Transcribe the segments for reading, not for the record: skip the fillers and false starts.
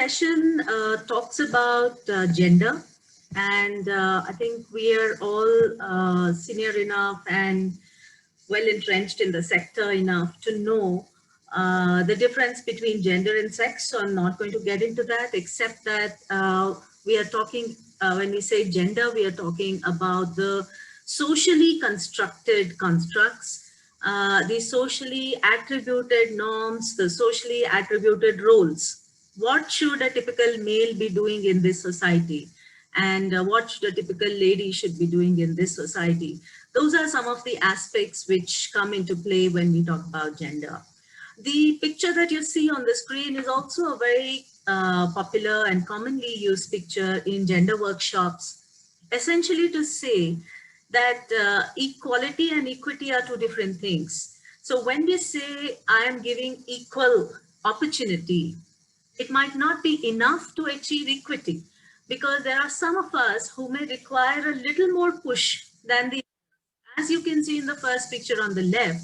session talks about gender, and I think we are all senior enough and well entrenched in the sector enough to know the difference between gender and sex. So I'm not going to get into that, except that we are talking, when we say gender, we are talking about the socially constructed constructs, the socially attributed norms, the socially attributed roles. What should a typical male be doing in this society? And what should a typical lady should be doing in this society? Those are some of the aspects which come into play when we talk about gender. The picture that you see on the screen is also a very popular and commonly used picture in gender workshops, essentially to say that equality and equity are two different things. So when we say I am giving equal opportunity, it might not be enough to achieve equity, because there are some of us who may require a little more push than the, as you can see in the first picture on the left,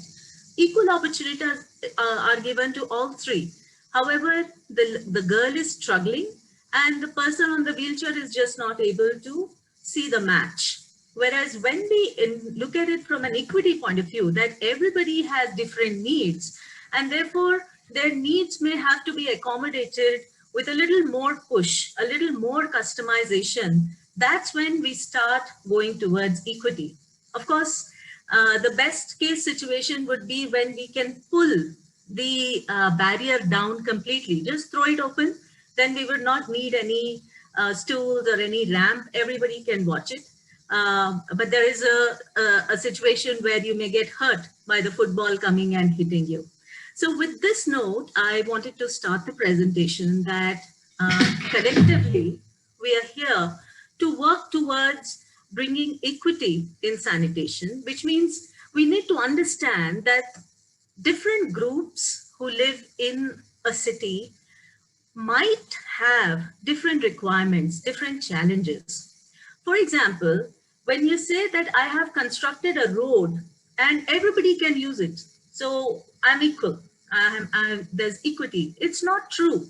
equal opportunities are given to all three. However, the girl is struggling and the person on the wheelchair is just not able to see the match. Whereas when we look at it from an equity point of view, that everybody has different needs, and therefore their needs may have to be accommodated with a little more push, a little more customization, that's when we start going towards equity. Of course, the best case situation would be when we can pull the barrier down completely, just throw it open, then we would not need any stools or any ramp, everybody can watch it. But there is a situation where you may get hurt by the football coming and hitting you. So with this note, I wanted to start the presentation that collectively we are here to work towards bringing equity in sanitation, which means we need to understand that different groups who live in a city might have different requirements, different challenges. For example, when you say that I have constructed a road and everybody can use it, so I'm equal, there's equity, it's not true,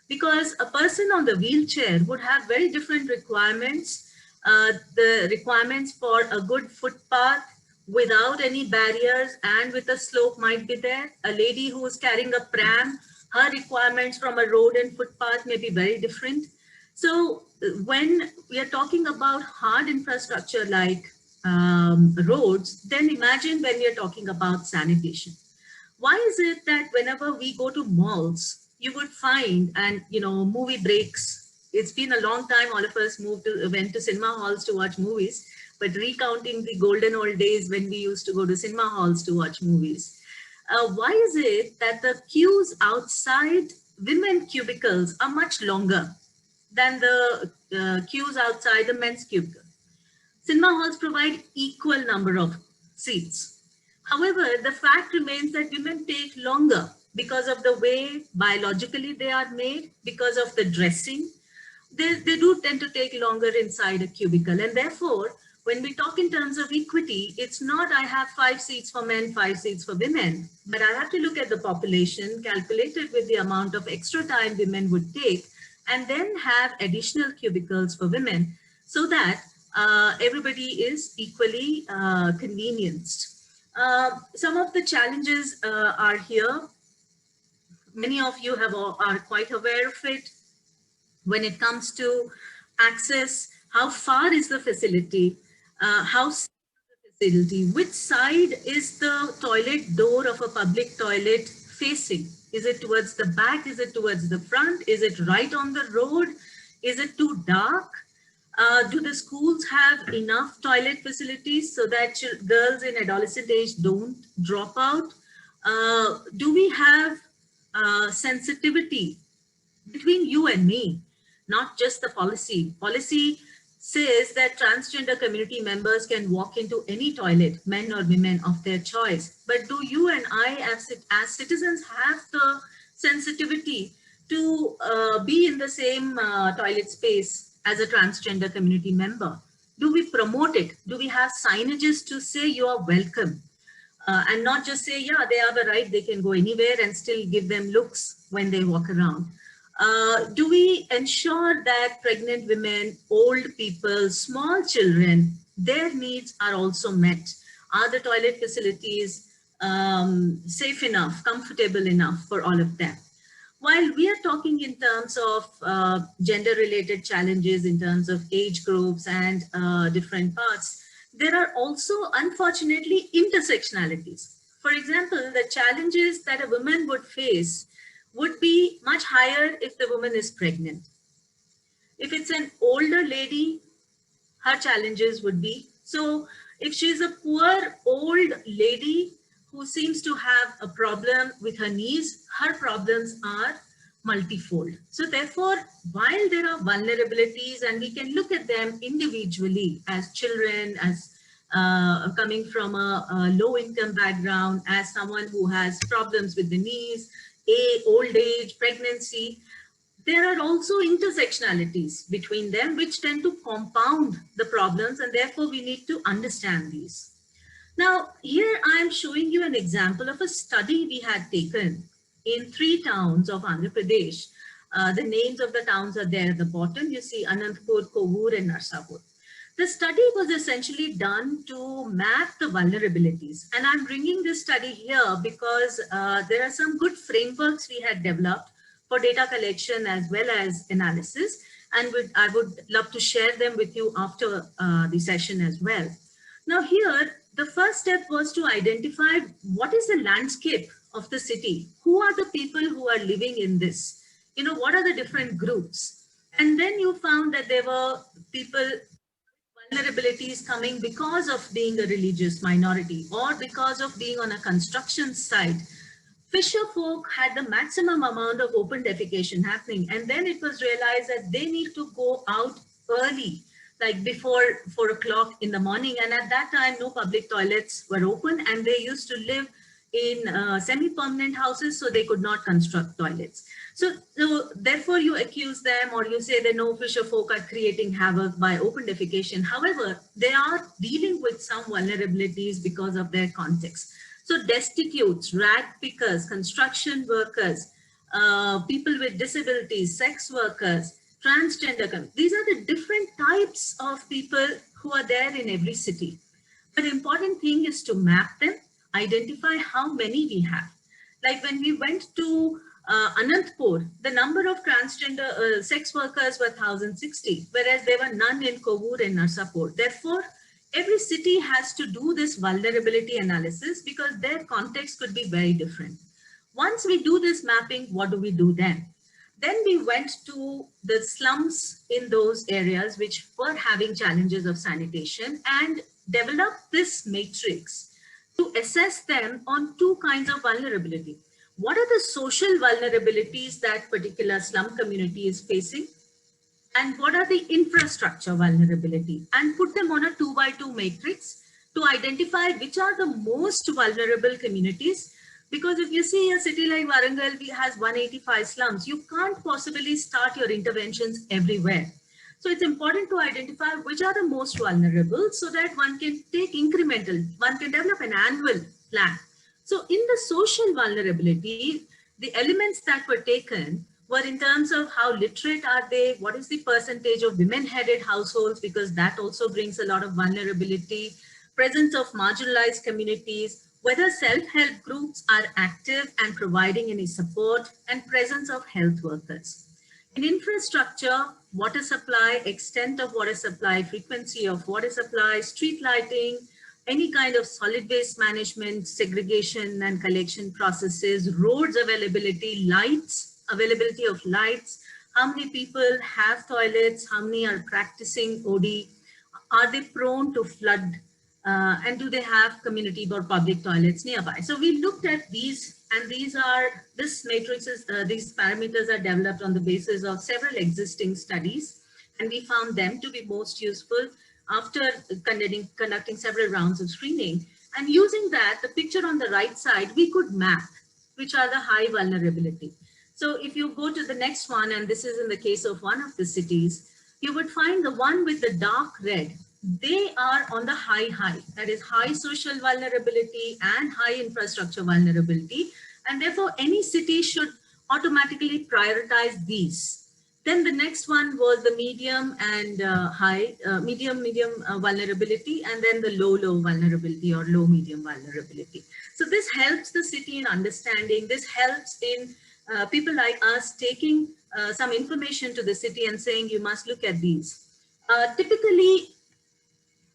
because a person on the wheelchair would have very different requirements. The requirements for a good footpath without any barriers and with a slope might be there. A lady who is carrying a pram, her requirements from a road and footpath may be very different. So when we are talking about hard infrastructure like roads, then imagine when we are talking about sanitation. Why is it that whenever we go to malls, you would find, and movie breaks, it's been a long time, all of us went to cinema halls to watch movies, but recounting the golden old days when we used to go to cinema halls to watch movies. Why is it that the queues outside women cubicles are much longer than the queues outside the men's cubicle? Cinema halls provide equal number of seats. However, the fact remains that women take longer because of the way biologically they are made, because of the dressing. They do tend to take longer inside a cubicle. And therefore, when we talk in terms of equity, it's not I have 5 seats for men, 5 seats for women, but I have to look at the population, calculated with the amount of extra time women would take, and then have additional cubicles for women so that everybody is equally convenienced. Some of the challenges are here. Many of you are quite aware of it. When it comes to access, how far is the facility? How safe is the facility? Which side is the toilet door of a public toilet facing? Is it towards the back? Is it towards the front? Is it right on the road? Is it too dark? Do the schools have enough toilet facilities so that girls in adolescent age don't drop out? Do we have sensitivity between you and me, not just the policy? Policy says that transgender community members can walk into any toilet, men or women of their choice. But do you and I as citizens have the sensitivity to be in the same toilet space as a transgender community member? Do we promote it? Do we have signages to say you are welcome? And not just say, yeah, they have a right, they can go anywhere, and still give them looks when they walk around? Do we ensure that pregnant women, old people, small children, their needs are also met? Are the toilet facilities safe enough, comfortable enough for all of them? While we are talking in terms of gender-related challenges, in terms of age groups and different parts, there are also, unfortunately, intersectionalities. For example, the challenges that a woman would face would be much higher if the woman is pregnant. If it's an older lady, her challenges would be. So if she's a poor old lady who seems to have a problem with her knees, her problems are multifold. So therefore, while there are vulnerabilities and we can look at them individually as children, as coming from a low income background, as someone who has problems with the knees, old age, pregnancy, there are also intersectionalities between them which tend to compound the problems, and therefore we need to understand these. Now, here I am showing you an example of a study we had taken in 3 towns of Andhra Pradesh. The names of the towns are there at the bottom. You see Anantapur, Kovur and Narsapur. The study was essentially done to map the vulnerabilities. And I'm bringing this study here because there are some good frameworks we had developed for data collection as well as analysis. And I would love to share them with you after the session as well. Now here, the first step was to identify what is the landscape of the city. Who are the people who are living in this? You know, what are the different groups? And then you found that there were people, vulnerabilities coming because of being a religious minority or because of being on a construction site. Fisher folk had the maximum amount of open defecation happening, and then it was realized that they need to go out early, like before 4 o'clock in the morning, and at that time no public toilets were open, and they used to live in semi-permanent houses, so they could not construct toilets. So therefore you accuse them, or you say that no, Fisher folk are creating havoc by open defecation. However, they are dealing with some vulnerabilities because of their context. So destitutes, rag pickers, construction workers, people with disabilities, sex workers, transgender, these are the different types of people who are there in every city. But the important thing is to map them, identify how many we have. Like when we went to Anantapur, the number of transgender sex workers were 1,060, whereas there were none in Kovur and Narsapur. Therefore, every city has to do this vulnerability analysis because their context could be very different. Once we do this mapping, what do we do then? Then we went to the slums in those areas which were having challenges of sanitation and developed this matrix to assess them on 2 kinds of vulnerability. What are the social vulnerabilities that particular slum community is facing? And what are the infrastructure vulnerability, and put them on a 2x2 matrix to identify which are the most vulnerable communities. Because if you see a city like Warangal has 185 slums, you can't possibly start your interventions everywhere. So it's important to identify which are the most vulnerable so that one can take incremental, one can develop an annual plan. So in the social vulnerability, the elements that were taken were in terms of how literate are they, what is the percentage of women-headed households, because that also brings a lot of vulnerability, presence of marginalized communities, whether self-help groups are active and providing any support, and presence of health workers. In infrastructure, water supply, extent of water supply, frequency of water supply, street lighting, any kind of solid waste management, segregation and collection processes, roads availability, lights, availability of lights, how many people have toilets, how many are practicing OD, are they prone to flood, and do they have community or public toilets nearby? So we looked at these, and this matrix is, these parameters are developed on the basis of several existing studies, and we found them to be most useful after conducting several rounds of screening. And using that, the picture on the right side, we could map which are the high vulnerability. So if you go to the next one, and this is in the case of one of the cities, you would find the one with the dark red. They are on the high, that is high social vulnerability and high infrastructure vulnerability. And therefore, any city should automatically prioritize these. Then the next one was the medium and medium vulnerability, and then the low vulnerability or low medium vulnerability. So this helps the city in understanding. This helps in people like us taking some information to the city and saying, you must look at these. Typically,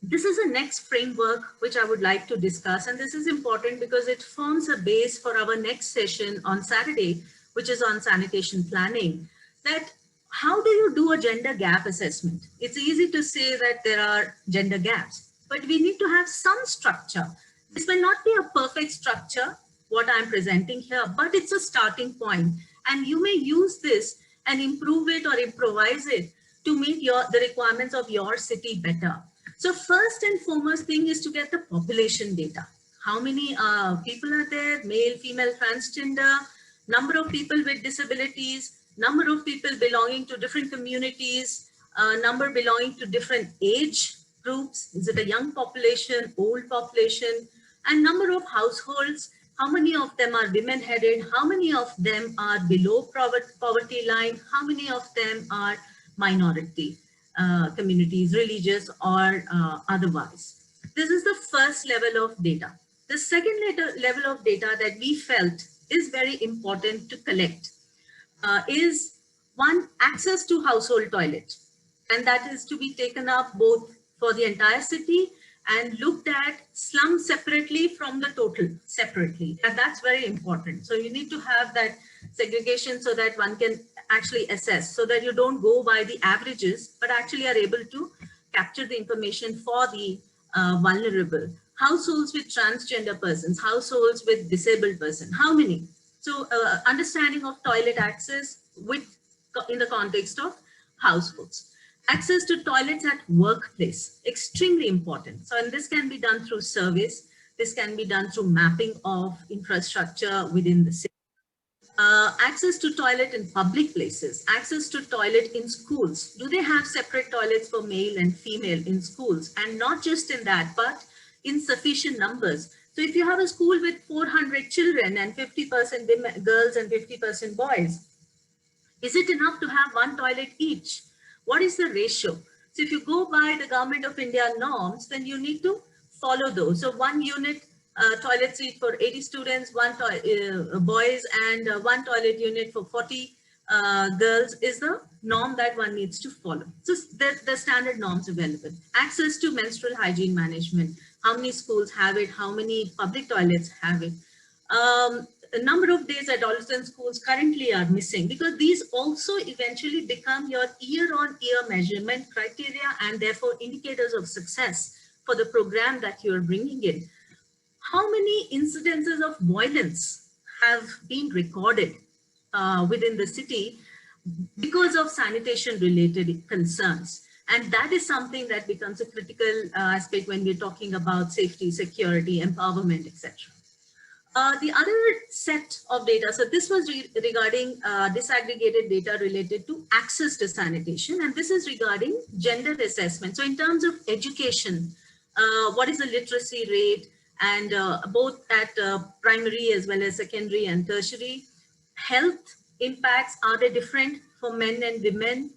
this is the next framework which I would like to discuss, and this is important because it forms a base for our next session on Saturday, which is on sanitation planning. That how do you do a gender gap assessment? It's easy to say that there are gender gaps, but we need to have some structure. This will not be a perfect structure, what I'm presenting here, but it's a starting point, and you may use this and improve it or improvise it to meet the requirements of your city better. So first and foremost thing is to get the population data. How many people are there, male, female, transgender, number of people with disabilities, number of people belonging to different communities, number belonging to different age groups. Is it a young population, old population, and number of households, how many of them are women headed, how many of them are below poverty line, how many of them are minority communities, religious or otherwise. This is the first level of data. The second level of data that we felt is very important to collect is one, access to household toilet. And that is to be taken up both for the entire city and looked at slum separately from the total separately. And that's very important. So you need to have that segregation so that one can actually assess, so that you don't go by the averages, but actually are able to capture the information for the vulnerable. Households with transgender persons, households with disabled person, how many? So understanding of toilet access in the context of households. Access to toilets at workplace, extremely important. So, and this can be done through surveys. This can be done through mapping of infrastructure within the city. Access to toilet in public places, access to toilet in schools. Do they have separate toilets for male and female in schools? And not just in that, but in sufficient numbers. So if you have a school with 400 children and 50% girls and 50% boys, is it enough to have one toilet each? What is the ratio? So if you go by the Government of India norms, then you need to follow those. So one unit toilet seat for 80 students, one boys, and one toilet unit for 40 girls is the norm that one needs to follow. So the standard norms available. Access to menstrual hygiene management. How many schools have it? How many public toilets have it? A number of days adolescent schools currently are missing, because these also eventually become your year-on-year measurement criteria and therefore indicators of success for the program that you're bringing in. How many incidences of violence have been recorded within the city because of sanitation related concerns? And that is something that becomes a critical aspect when we're talking about safety, security, empowerment, etc. The other set of data, so this was regarding disaggregated data related to access to sanitation, and this is regarding gender assessment. So in terms of education, what is the literacy rate, and both at primary as well as secondary and tertiary. Health impacts, are they different for men and women?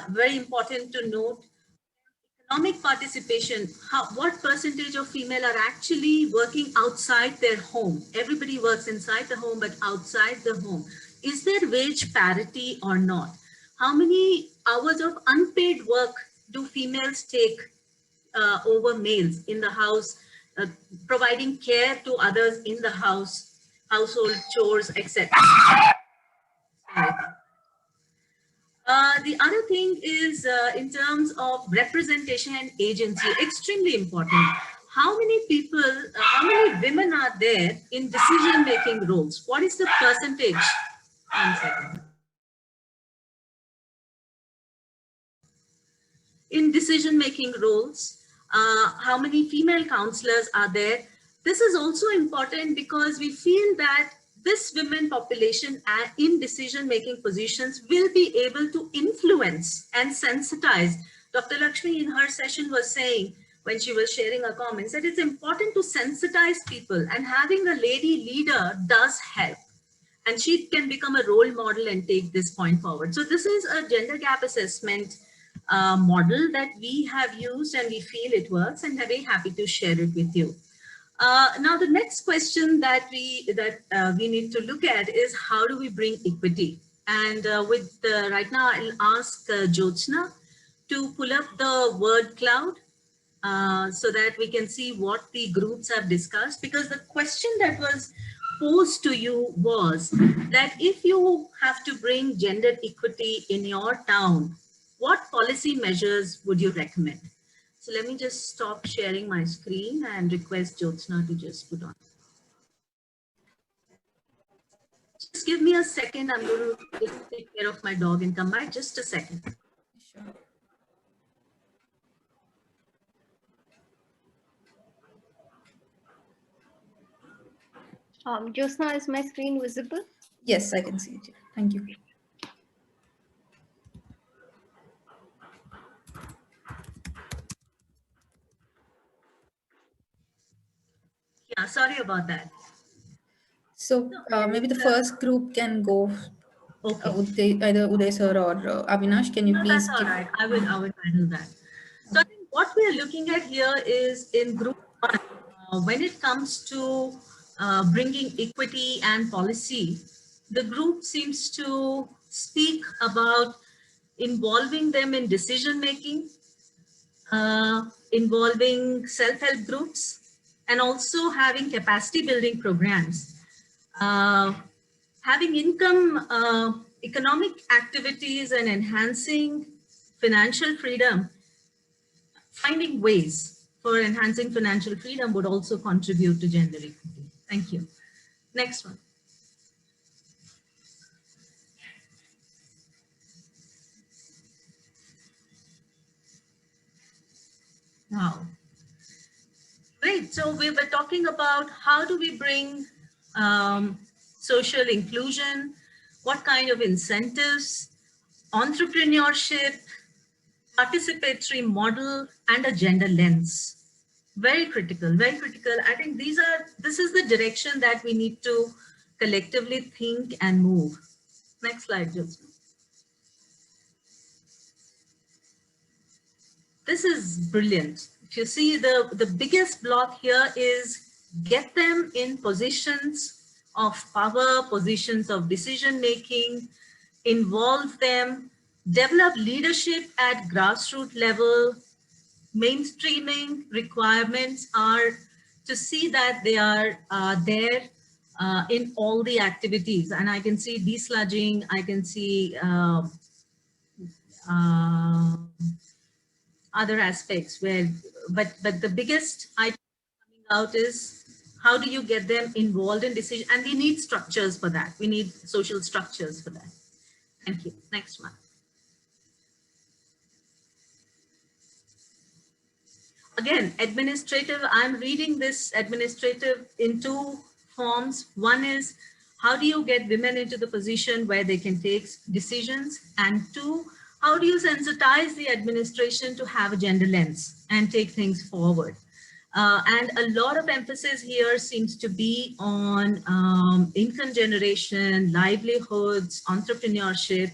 Very important to note. Economic participation, what percentage of female are actually working outside their home? Everybody works inside the home, but outside the home. Is there wage parity or not? How many hours of unpaid work do females take over males in the house, providing care to others in the house, household chores, etc.? The other thing is in terms of representation and agency, extremely important. How many people, how many women are there in decision-making roles? What is the percentage? 1 second. In decision-making roles, how many female counselors are there? This is also important because we feel that this women population in decision-making positions will be able to influence and sensitize. Dr. Lakshmi in her session was saying, when she was sharing her comments, that it's important to sensitize people, and having a lady leader does help. and she can become a role model and take this point forward. So this is a gender gap assessment model that we have used and we feel it works, and we're very happy to share it with you. Now, the next question that we need to look at is how do we bring equity? And right now, I'll ask Jyotsna to pull up the word cloud so that we can see what the groups have discussed. Because the question that was posed to you was that if you have to bring gender equity in your town, what policy measures would you recommend? So let me just stop sharing my screen and request Jyotsna to just put on. Just give me a second. I'm going to just take care of my dog and come back. Just a second. Sure. Jyotsna, is my screen visible? Yes, I can see it. Thank you. Yeah, sorry about that. So maybe the first group can go. Okay. Either Uday sir or Avinash, can you please That's all give? right. I will handle that. So I think what we are looking at here is in group one, when it comes to bringing equity and policy, the group seems to speak about involving them in decision making, involving self-help groups, and also having capacity building programs, having economic activities and enhancing financial freedom. Finding ways for enhancing financial freedom would also contribute to gender equity. Thank you. Next one. Wow. Great. So we were talking about how do we bring social inclusion, what kind of incentives, entrepreneurship, participatory model, and a gender lens. Very critical, very critical. I think this is the direction that we need to collectively think and move. Next slide, Jyotsna. This is brilliant. If you see the biggest block here is get them in positions of power, positions of decision making, involve them, develop leadership at grassroots level. Mainstreaming requirements are to see that they are there in all the activities. And I can see desludging, I can see other aspects where, but the biggest item coming out is how do you get them involved in decision? And we need structures for that. We need social structures for that. Thank you. Next one. Again, administrative, I'm reading this administrative in two forms. One is how do you get women into the position where they can take decisions? And two, how do you sensitize the administration to have a gender lens and take things forward? And a lot of emphasis here seems to be on income generation, livelihoods, entrepreneurship,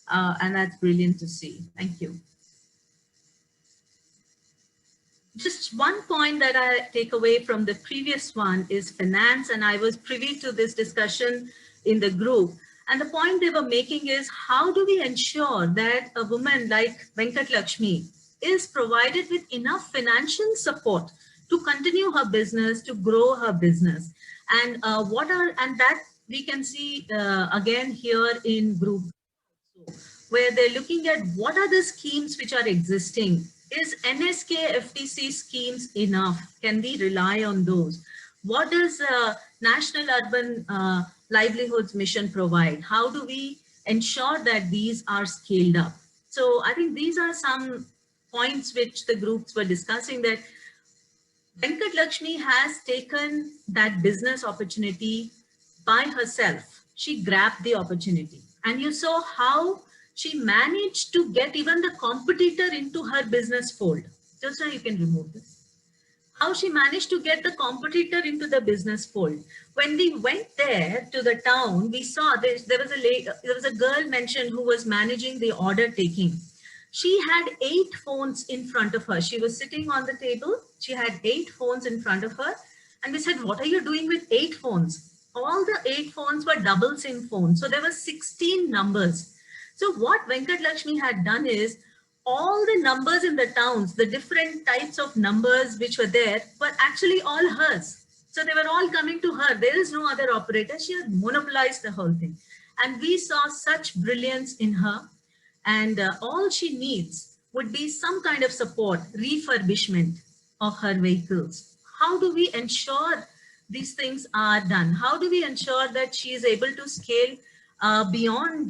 and that's brilliant to see. Thank you. Just one point that I take away from the previous one is finance, and I was privy to this discussion in the group. And the point they were making is how do we ensure that a woman like Venkat Lakshmi is provided with enough financial support to continue her business, to grow her business, and that we can see again here in group, where they're looking at what are the schemes which are existing. Is NSK FTC schemes enough? Can we rely on those? What does National Urban Livelihoods Mission provide? How do we ensure that these are scaled up? So I think these are some points which the groups were discussing, that Venkat Lakshmi has taken that business opportunity by herself. She grabbed the opportunity. And you saw how she managed to get even the competitor into her business fold. Just now you can remove this. how she managed to get the competitor into the business fold. When we went there to the town, we saw there was a girl mentioned who was managing the order taking. She had 8 phones in front of her. She was sitting on the table. She had 8 phones in front of her. And we said, what are you doing with 8 phones? All the 8 phones were double SIM phones. So there were 16 numbers. So what Venkat Lakshmi had done is, all the numbers in the towns, the different types of numbers which were there, were actually all hers. So they were all coming to her. There is no other operator. She had monopolized the whole thing. And we saw such brilliance in her. And all she needs would be some kind of support, refurbishment of her vehicles. How do we ensure these things are done? How do we ensure that she is able to scale beyond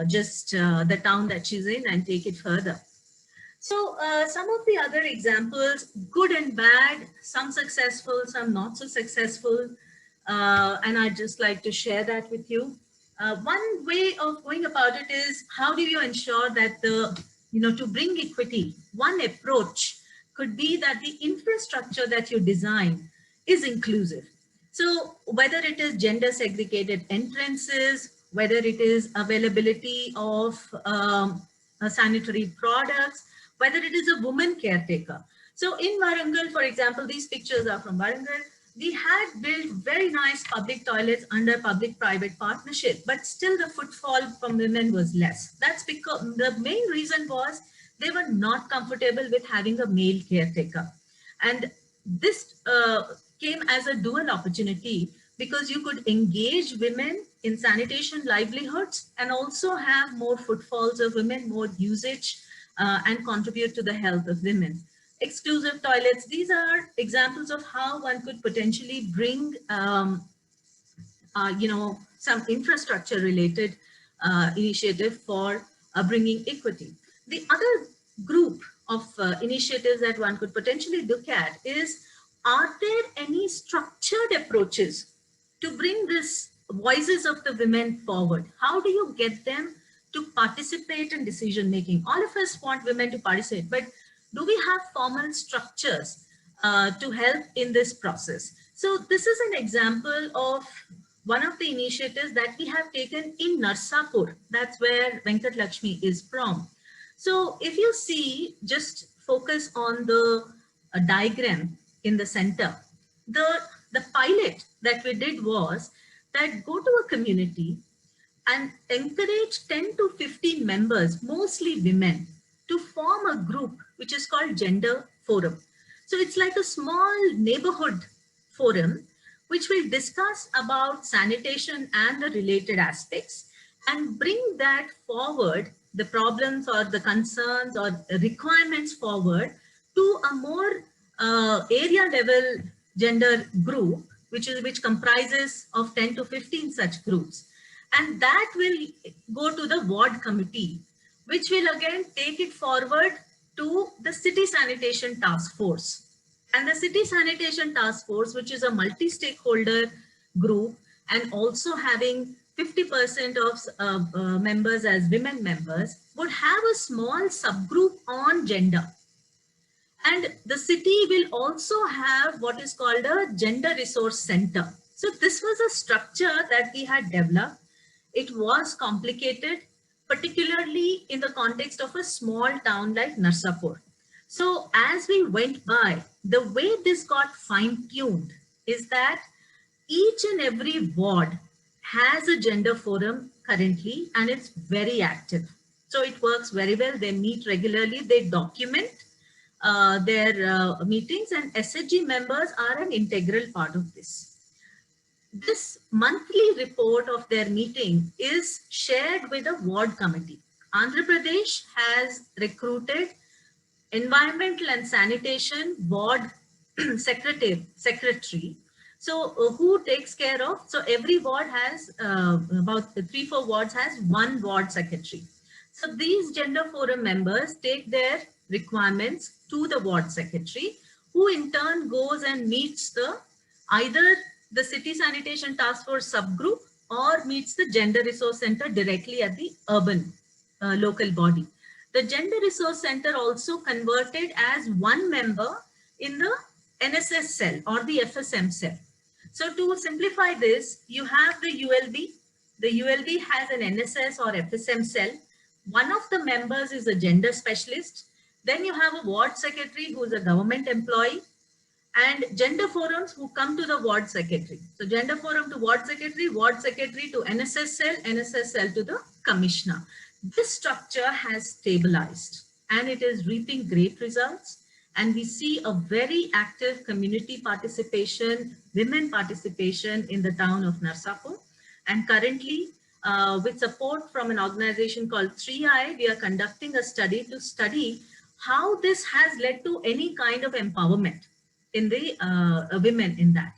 just the town that she's in and take it further? So some of the other examples, good and bad, some successful, some not so successful. And I'd just like to share that with you. One way of going about it is, how do you ensure that to bring equity? One approach could be that the infrastructure that you design is inclusive. So whether it is gender segregated entrances, whether it is availability of sanitary products, whether it is a woman caretaker. So in Warangal, for example, these pictures are from Warangal. We had built very nice public toilets under public-private partnership, but still the footfall from women was less. That's because the main reason was they were not comfortable with having a male caretaker. And this came as a dual opportunity, because you could engage women in sanitation livelihoods and also have more footfalls of women, more usage, and contribute to the health of women. Exclusive toilets, these are examples of how one could potentially bring some infrastructure related initiative for bringing equity. The other group of initiatives that one could potentially look at is, are there any structured approaches to bring this voices of the women forward? How do you get them to participate in decision making? All of us want women to participate, but do we have formal structures to help in this process? So this is an example of one of the initiatives that we have taken in Narsapur. That's where Venkat Lakshmi is from. So if you see, just focus on the diagram in the center. The pilot that we did was that go to a community and encourage 10 to 15 members, mostly women, to form a group which is called Gender Forum. So it's like a small neighborhood forum which will discuss about sanitation and the related aspects and bring that forward, the problems or the concerns or the requirements forward, to a more area level gender group, which comprises of 10 to 15 such groups. And that will go to the ward committee, which will again take it forward to the City Sanitation Task Force. And the City Sanitation Task Force, which is a multi-stakeholder group and also having 50% of members as women members, would have a small subgroup on gender. And the city will also have what is called a Gender Resource Center. So this was a structure that we had developed. It was complicated, particularly in the context of a small town like Narsapur. So as we went by, the way this got fine-tuned is that each and every ward has a gender forum currently, and it's very active. So it works very well. They meet regularly, they document their meetings, and SHG members are an integral part of this. This monthly report of their meeting is shared with a ward committee. Andhra Pradesh has recruited environmental and sanitation ward secretary. So who takes care of, so every ward has about 3-4 wards has one ward secretary. So these gender forum members take their requirements to the ward secretary, who in turn goes and meets either the City Sanitation Task Force subgroup or meets the Gender Resource Center directly at the urban local body. The Gender Resource Center also converted as one member in the NSS cell or the FSM cell. So to simplify this, you have the ULB. The ULB has an NSS or FSM cell. One of the members is a gender specialist. Then you have a ward secretary who is a government employee, and gender forums who come to the ward secretary. So gender forum to ward secretary to NSS cell to the commissioner. This structure has stabilized and it is reaping great results. And we see a very active community participation, women participation in the town of Narsapur. And currently, with support from an organization called 3i, we are conducting a study to study how this has led to any kind of empowerment in the women in that.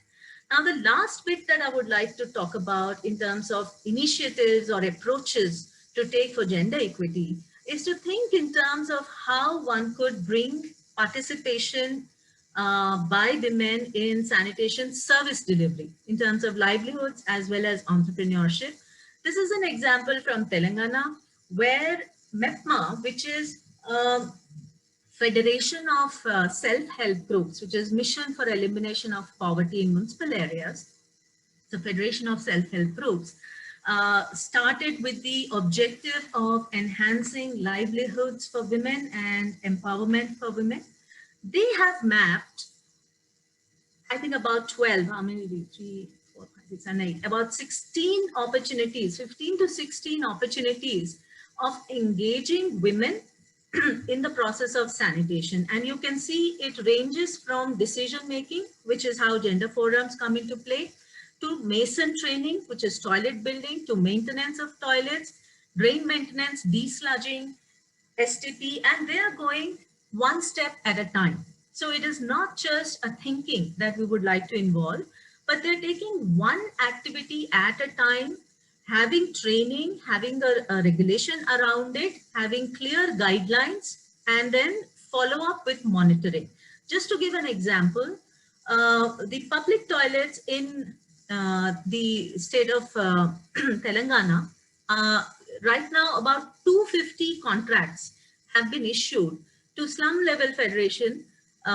Now, the last bit that I would like to talk about in terms of initiatives or approaches to take for gender equity is to think in terms of how one could bring participation by women in sanitation service delivery in terms of livelihoods as well as entrepreneurship. This is an example from Telangana where MEPMA, which is Federation of Self-Help Groups, which is Mission for Elimination of Poverty in Municipal Areas, the Federation of Self-Help Groups, started with the objective of enhancing livelihoods for women and empowerment for women. They have mapped, I think about 12, how many, 3, 4, 5, 6, and 8, about 16 opportunities, 15 to 16 opportunities of engaging women in the process of sanitation. And you can see it ranges from decision making, which is how gender forums come into play, to mason training, which is toilet building, to maintenance of toilets, drain maintenance, desludging, STP, and they are going one step at a time. So it is not just a thinking that we would like to involve, but they're taking one activity at a time, having training, having a regulation around it, having clear guidelines, and then follow up with monitoring. Just to give an example, the public toilets in the state of Telangana, right now about 250 contracts have been issued to slum level federation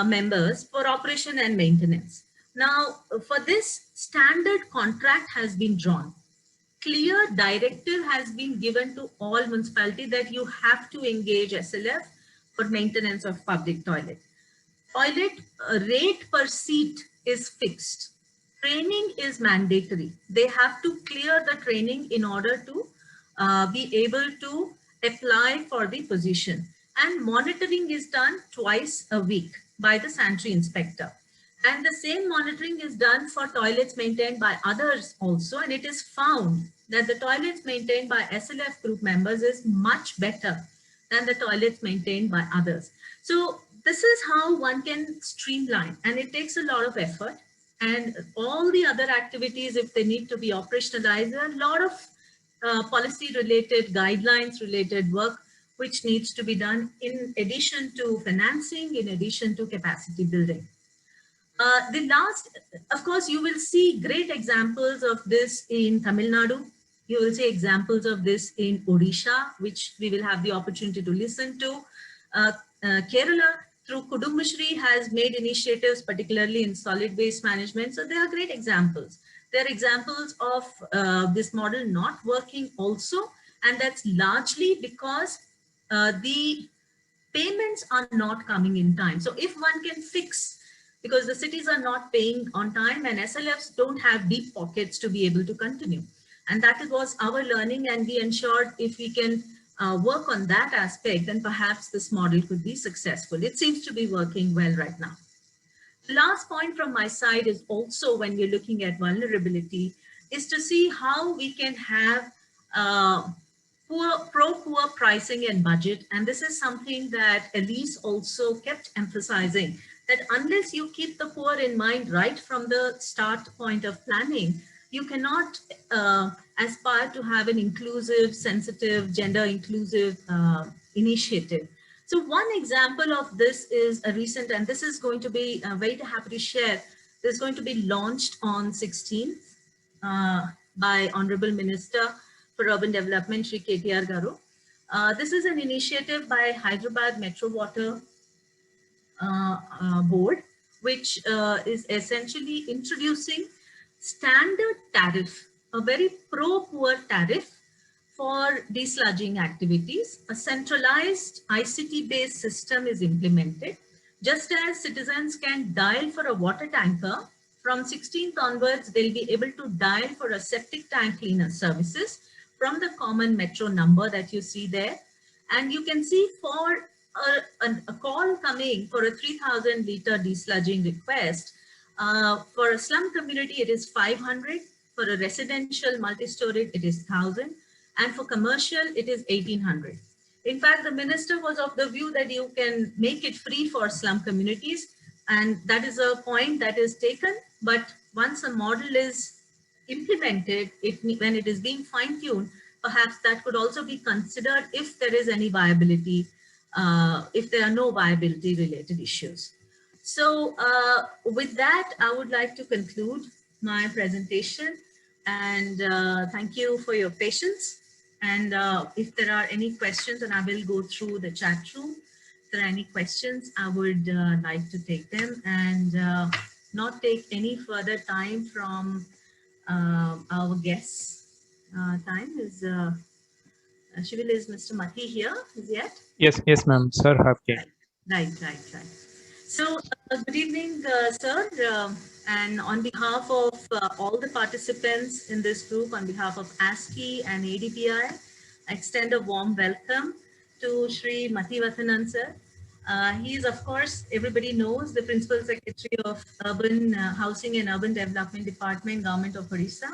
members for operation and maintenance. Now, for this, standard contract has been drawn. Clear directive has been given to all municipalities that you have to engage SLF for maintenance of public toilet. Toilet rate per seat is fixed. Training is mandatory. They have to clear the training in order to be able to apply for the position. And monitoring is done twice a week by the sanitary inspector. And the same monitoring is done for toilets maintained by others also. And it is found that the toilets maintained by SLF group members is much better than the toilets maintained by others. So this is how one can streamline, and it takes a lot of effort. And all the other activities, if they need to be operationalized, there are a lot of policy related, guidelines related work which needs to be done in addition to financing, in addition to capacity building. The last, of course, you will see great examples of this in Tamil Nadu. You will see examples of this in Odisha, which we will have the opportunity to listen to. Kerala, through Kudumbashree, has made initiatives, particularly in solid waste management. So there are great examples. There are examples of this model not working also, and that's largely because the payments are not coming in time. So if one can fix, because the cities are not paying on time and SLFs don't have deep pockets to be able to continue. And that was our learning, and we ensured if we can work on that aspect, then perhaps this model could be successful. It seems to be working well right now. The last point from my side is also, when we're looking at vulnerability, is to see how we can have pro-poor pricing and budget. And this is something that Elise also kept emphasizing, that unless you keep the poor in mind right from the start point of planning, you cannot aspire to have an inclusive, sensitive, gender inclusive initiative. So one example of this is a recent, and this is going to be very happy to share, this is going to be launched on 16th by Honorable Minister for Urban Development, Shri KTR Garu. This is an initiative by Hyderabad Metro Water Board, which is essentially introducing standard tariff, a very pro-poor tariff for desludging activities. A centralized ICT-based system is implemented. Just as citizens can dial for a water tanker, from 16th onwards, they'll be able to dial for a septic tank cleaner services from the common metro number that you see there. And you can see for a call coming for a 3,000 liter desludging request, for a slum community, it is 500. For a residential multi-storied, it is 1,000. And for commercial, it is 1,800. In fact, the minister was of the view that you can make it free for slum communities. And that is a point that is taken. But once a model is implemented, when it is being fine-tuned, perhaps that could also be considered if there is any viability, if there are no viability related issues. So with that, I would like to conclude my presentation, and thank you for your patience. And if there are any questions, and I will go through the chat room. If there are any questions, I would like to take them and not take any further time from our guests. Time is, Shivil, is Mr. Mati here? Is he yet? Yes, ma'am. Sir, have came. Right. So, good evening, sir. And on behalf of all the participants in this group, on behalf of ASCII and ADPI, I extend a warm welcome to Shri Mati Vathanan, sir. He is, of course, everybody knows, the Principal Secretary of Urban Housing and Urban Development Department, Government of Odisha.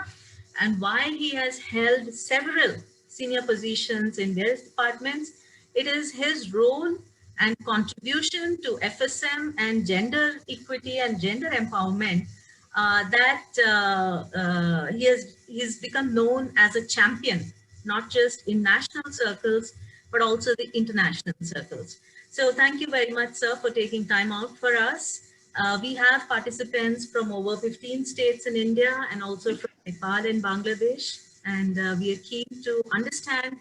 And while he has held several senior positions in various departments, it is his role and contribution to FSM and gender equity and gender empowerment that he's become known as a champion, not just in national circles, but also the international circles. So thank you very much, sir, for taking time out for us. We have participants from over 15 states in India and also from Nepal and Bangladesh. And we are keen to understand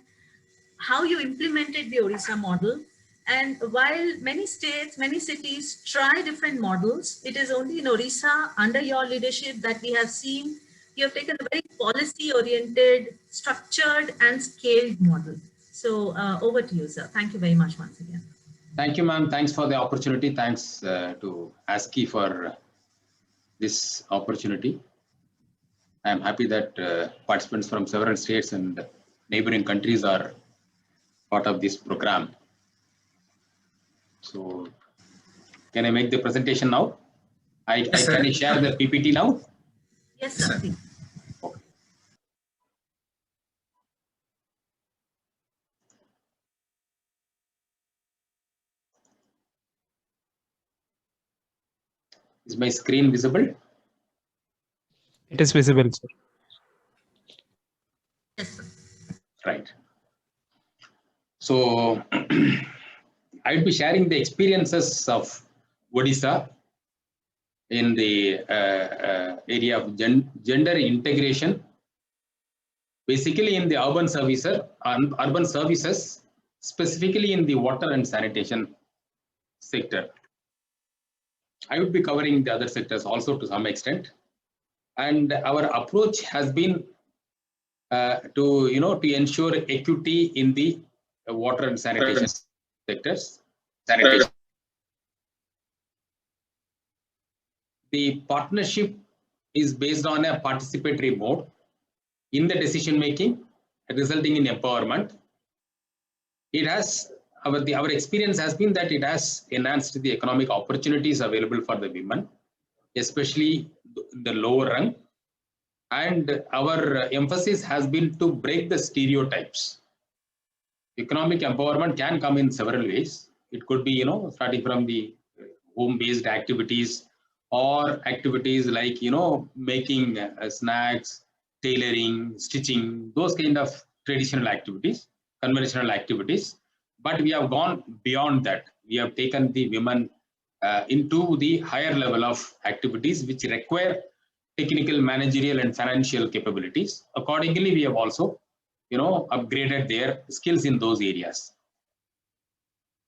how you implemented the Odisha model. And while many states, many cities try different models, it is only in Odisha under your leadership that we have seen you have taken a very policy-oriented, structured and scaled model. So over to you, sir. Thank you very much once again. Thank you, ma'am. Thanks for the opportunity. Thanks to ASCII for this opportunity. I am happy that participants from several states and neighboring countries are part of this program. So, can I make the presentation now? Yes, can I share the PPT now? Yes, sir. Okay. Is my screen visible? It is visible, sir. Yes, sir. Right. So, I will be sharing the experiences of Odisha in the area of gender integration, basically in the urban services, specifically in the water and sanitation sector. I would be covering the other sectors also to some extent, and our approach has been to ensure equity in the water and sanitation sectors. The partnership is based on a participatory mode in the decision making, resulting in empowerment. It has our experience has been that it has enhanced the economic opportunities available for the women, especially the lower rung. And our emphasis has been to break the stereotypes. Economic empowerment can come in several ways. It could be, starting from the home-based activities or activities like, making snacks, tailoring, stitching, those kind of traditional activities, conventional activities. But we have gone beyond that. We have taken the women into the higher level of activities which require technical, managerial, and financial capabilities. Accordingly, we have also, upgraded their skills in those areas.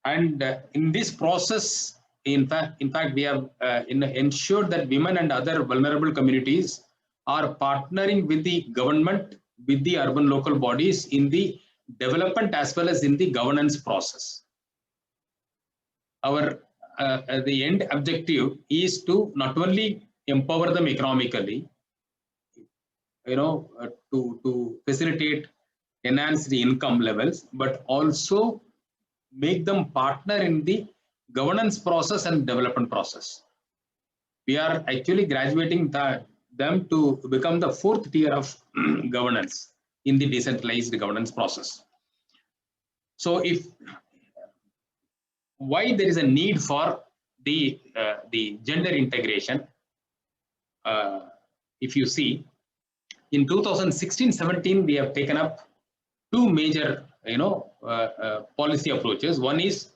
And in this process, in fact, we have ensured that women and other vulnerable communities are partnering with the government, with the urban local bodies in the development as well as in the governance process. Our the end objective is to not only empower them economically, to facilitate, enhance the income levels, but also make them partner in the governance process and development process. We are actually graduating them to become the fourth tier of governance in the decentralized governance process. So why there is a need for the gender integration, if you see, in 2016-17 we have taken up two major policy approaches. One is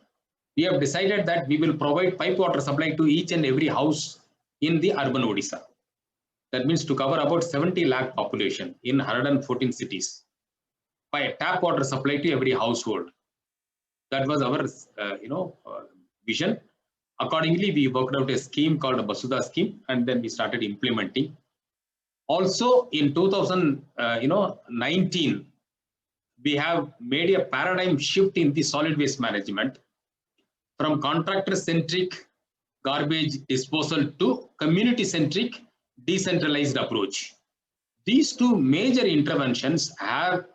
we have decided that we will provide pipe water supply to each and every house in the urban Odisha. That means to cover about 70 lakh population in 114 cities by tap water supply to every household. That was our vision. Accordingly, we worked out a scheme called a Basudha scheme, and then we started implementing. Also in 2019, we have made a paradigm shift in the solid waste management from contractor-centric garbage disposal to community-centric decentralized approach. These two major interventions have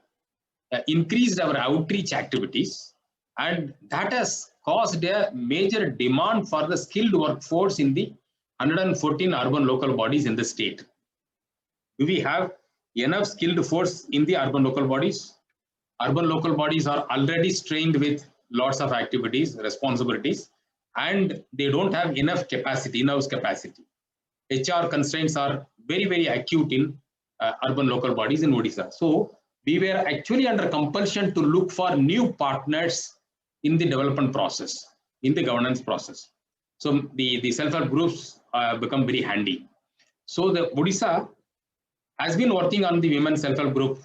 increased our outreach activities, and that has caused a major demand for the skilled workforce in the 114 urban local bodies in the state. Do we have enough skilled force in the urban local bodies? Urban local bodies are already strained with lots of activities, responsibilities, and they don't have enough capacity, in-house capacity. HR constraints are very, very acute in urban local bodies in Odisha. So we were actually under compulsion to look for new partners in the development process, in the governance process. So the self-help groups become very handy. So the Odisha has been working on the women self-help group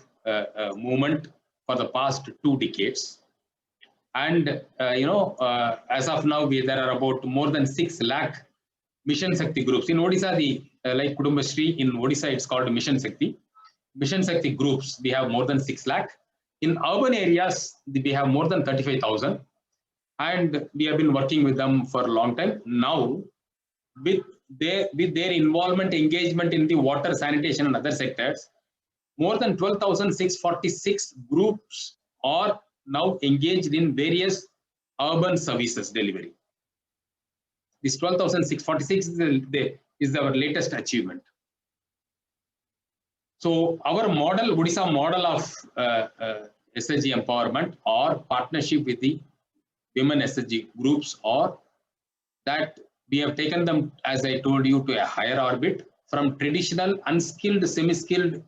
movement for the past 2 decades. And, as of now, there are about more than 6 lakh Mission Shakti groups. In Odisha, like Kudumbashree, in Odisha, it's called Mission Shakti. Mission Shakti groups, we have more than 6 lakh. In urban areas, we have more than 35,000. And we have been working with them for a long time. Now, with their involvement, engagement in the water, sanitation, and other sectors, more than 12,646 groups are now engaged in various urban services delivery. This 12,646 is our latest achievement. So our model, Odisha model of SHG empowerment or partnership with the women SHG groups, or that we have taken them, as I told you, to a higher orbit from traditional unskilled, semi-skilled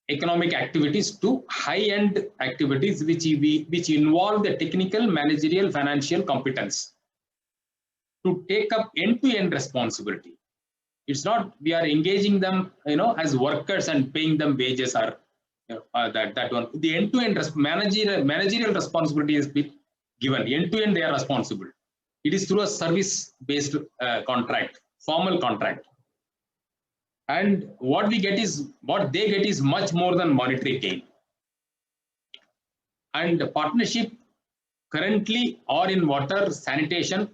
economic activities to high-end activities which involve the technical, managerial, financial competence to take up end-to-end responsibility. It's not we are engaging them, as workers and paying them wages or that one. The end-to-end managerial responsibility is given. End-to-end they are responsible. It is through a service-based contract, formal contract. And what they get is much more than monetary gain. And the partnership currently are in water, sanitation,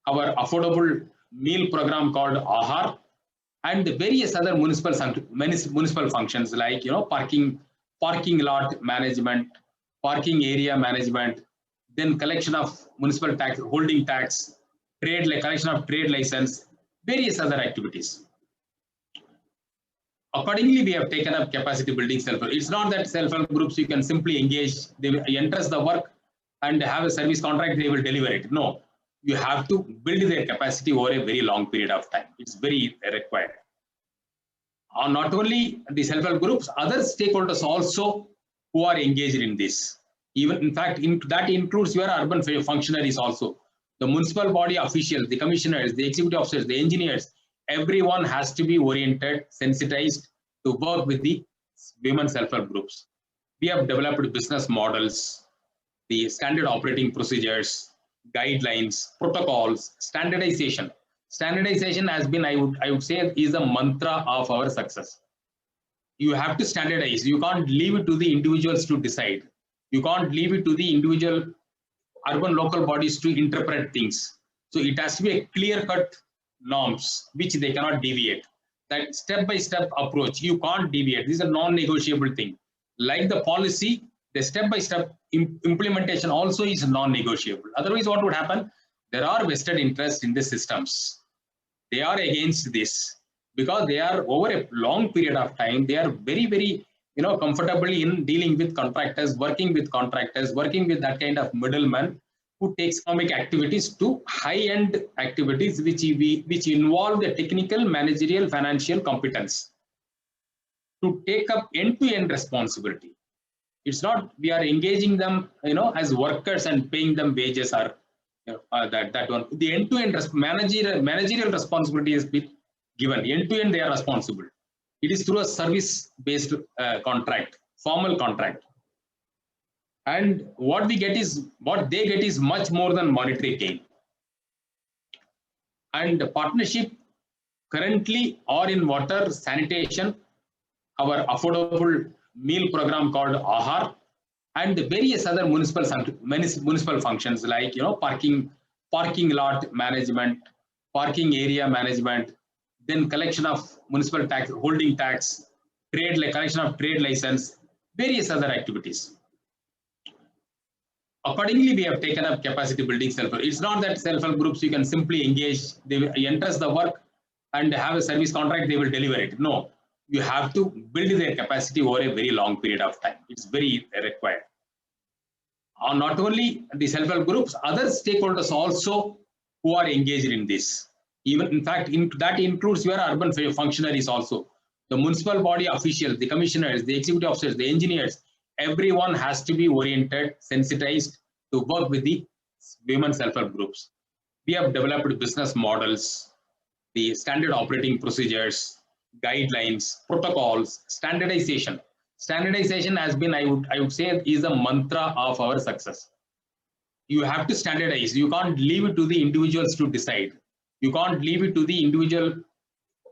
our affordable meal program called AHAR, and the various other municipal functions like parking lot management, parking area management, then collection of municipal tax, holding tax, collection of trade license, various other activities. Accordingly, we have taken up capacity building self-help. It's not that self-help groups you can simply engage, they will entrust the work and have a service contract, they will deliver it. No, you have to build their capacity over a very long period of time. It's very required. Not only the self-help groups, other stakeholders also who are engaged in this. Even in fact, that includes your urban functionaries also. The municipal body officials, the commissioners, the executive officers, the engineers, everyone has to be oriented, sensitized to work with the women self-help groups. We have developed business models, the standard operating procedures, guidelines, protocols, standardization. Standardization has been, I would say, is the mantra of our success. You have to standardize. You can't leave it to the individuals to decide. You can't leave it to the individual urban local bodies to interpret things. So it has to be a clear-cut norms which they cannot deviate. That step-by-step approach, you can't deviate. This is a non-negotiable thing. Like the policy, the step-by-step implementation also is non-negotiable. Otherwise, what would happen? There are vested interests in the systems. They are against this because they are over a long period of time. They are very, very comfortably in dealing with contractors, working with that kind of middleman who takes economic activities to high-end activities which involve the technical, managerial, financial competence to take up end-to-end responsibility. It's not we are engaging them, as workers and paying them wages or that one. The end-to-end managerial responsibility is given. End-to-end they are responsible. It is through a service-based contract, formal contract. And what they get is much more than monetary gain. And the partnership currently are in water, sanitation, our affordable meal program called AHAR, and the various other municipal functions like parking lot management, parking area management, then collection of municipal tax, holding tax, collection of trade license, various other activities. Accordingly, we have taken up capacity building self-help. It's not that self-help groups you can simply engage, they entrust the work and have a service contract, they will deliver it. No, you have to build their capacity over a very long period of time. It's very required. Not only the self-help groups, other stakeholders also who are engaged in this. Even in fact, that includes your urban functionaries also. The municipal body officials, the commissioners, the executive officers, the engineers, everyone has to be oriented, sensitized to work with the women self-help groups. We have developed business models, the standard operating procedures, guidelines, protocols, standardization. Standardization has been, I would say, is the mantra of our success. You have to standardize. You can't leave it to the individuals to decide. You can't leave it to the individual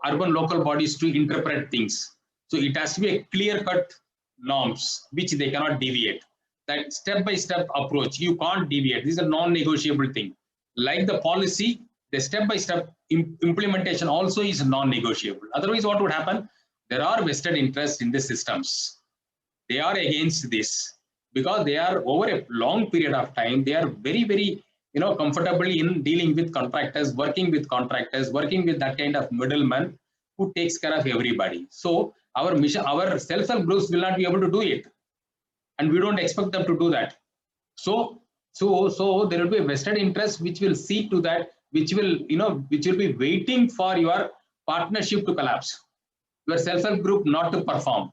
urban local bodies to interpret things. So it has to be a clear-cut norms which they cannot deviate. That step-by-step approach, you can't deviate. This is a non-negotiable thing. Like the policy, the step-by-step implementation also is non-negotiable. Otherwise, what would happen? There are vested interests in the systems. They are against this because they are over a long period of time. They are very, very comfortably in dealing with contractors, working with that kind of middleman who takes care of everybody. So our mission, our self-help groups will not be able to do it, and we don't expect them to do that. So there will be a vested interest which will see to that, which will be waiting for your partnership to collapse, your self-help group not to perform.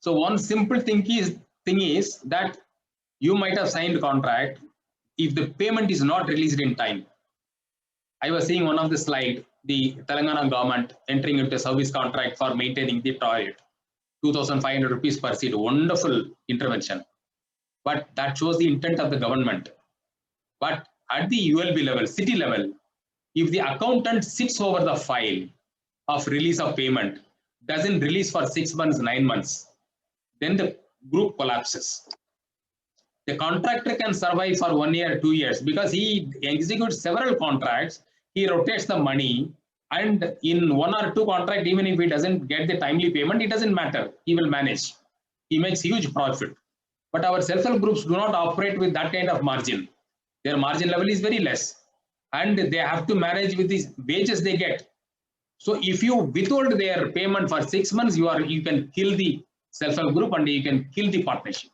So one simple thing is that you might have signed a contract. If the payment is not released in time, I was seeing one of the slide, the Telangana government entering into a service contract for maintaining the toilet, 2,500 rupees per seat, wonderful intervention. But that shows the intent of the government. But at the ULB level, city level, if the accountant sits over the file of release of payment, doesn't release for 6 months, 9 months, then the group collapses. The contractor can survive for 1 year, 2 years because he executes several contracts, he rotates the money, and in 1 or 2 contracts, even if he doesn't get the timely payment, it doesn't matter. He will manage. He makes huge profit. But our self-help groups do not operate with that kind of margin. Their margin level is very less, and they have to manage with these wages they get. So if you withhold their payment for 6 months, you can kill the self-help group and you can kill the partnership.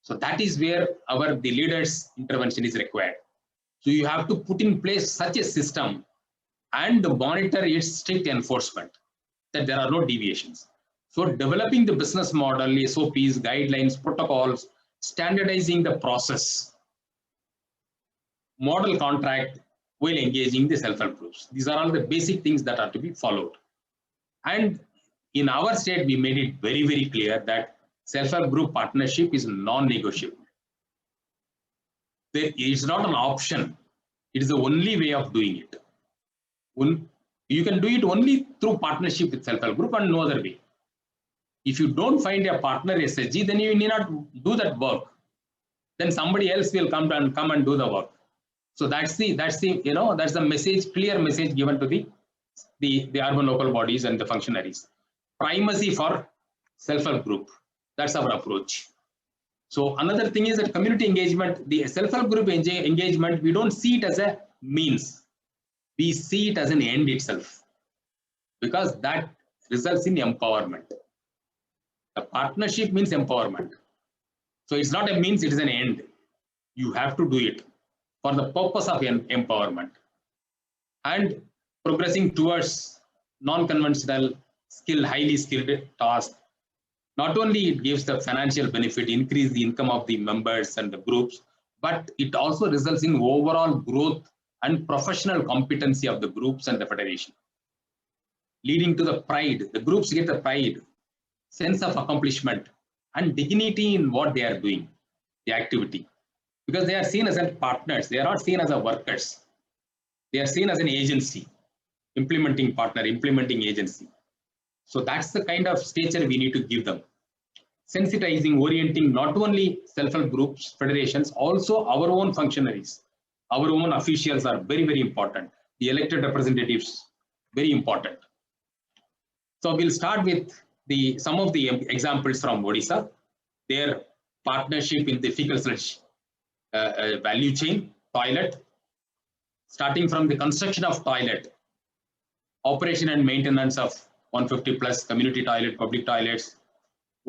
So that is where the leaders' intervention is required. So you have to put in place such a system and monitor its strict enforcement, that there are no deviations. So developing the business model, SOPs, guidelines, protocols, standardizing the process, model contract while engaging the self-help groups. These are all the basic things that are to be followed. And in our state, we made it very, very clear that self-help group partnership is non-negotiable. It's not an option. It is the only way of doing it. You can do it only through partnership with self-help group and no other way. If you don't find a partner SHG, then you need not do that work. Then somebody else will come and do the work. So that's the message, clear message given to the urban local bodies and the functionaries. Primacy for self-help group. That's our approach. So another thing is that community engagement, the self-help group engagement, we don't see it as a means. We see it as an end itself, because that results in empowerment. The partnership means empowerment. So it's not a means, it is an end. You have to do it for the purpose of empowerment and progressing towards non-conventional highly skilled task. Not only it gives the financial benefit, increase the income of the members and the groups, but it also results in overall growth and professional competency of the groups and the federation, leading to the pride. The groups get the pride, sense of accomplishment, and dignity in what they are doing, the activity, because they are seen as partners. They are not seen as workers. They are seen as an agency, implementing partner, implementing agency. So that's the kind of stature we need to give them. Sensitizing, orienting not only self-help groups, federations, also our own functionaries, our own officials are very, very important. The elected representatives, very important. So we'll start with some of the examples from Odisha. Their partnership in the fecal sludge value chain, toilet, starting from the construction of toilet, operation and maintenance of 150 plus community toilet, public toilets,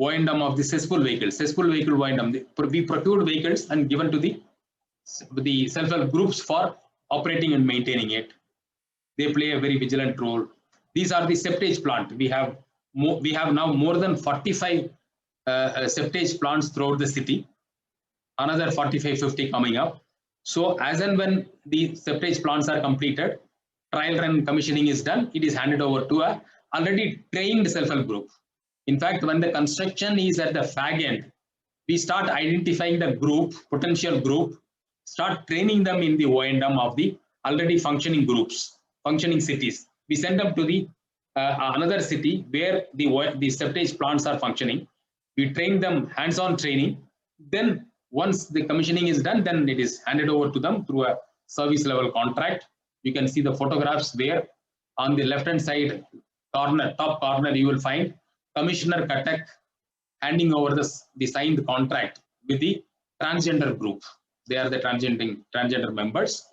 O&M of the cesspool vehicle O&M. We procured vehicles and given to the self-help groups for operating and maintaining it. They play a very vigilant role. These are the septage plant. We have now more than 45 septage plants throughout the city. Another 45-50 coming up. So as and when the septage plants are completed, trial run commissioning is done, it is handed over to a already trained self-help group. In fact, when the construction is at the fag end, we start identifying the group, potential group, start training them in the O&M of the already functioning groups, functioning cities. We send them to the another city where the septage plants are functioning. We train them, hands-on training. Then once the commissioning is done, then it is handed over to them through a service level contract. You can see the photographs where on the left-hand side corner, top corner, you will find Commissioner Katak handing over the signed contract with the transgender group. They are the transgender members.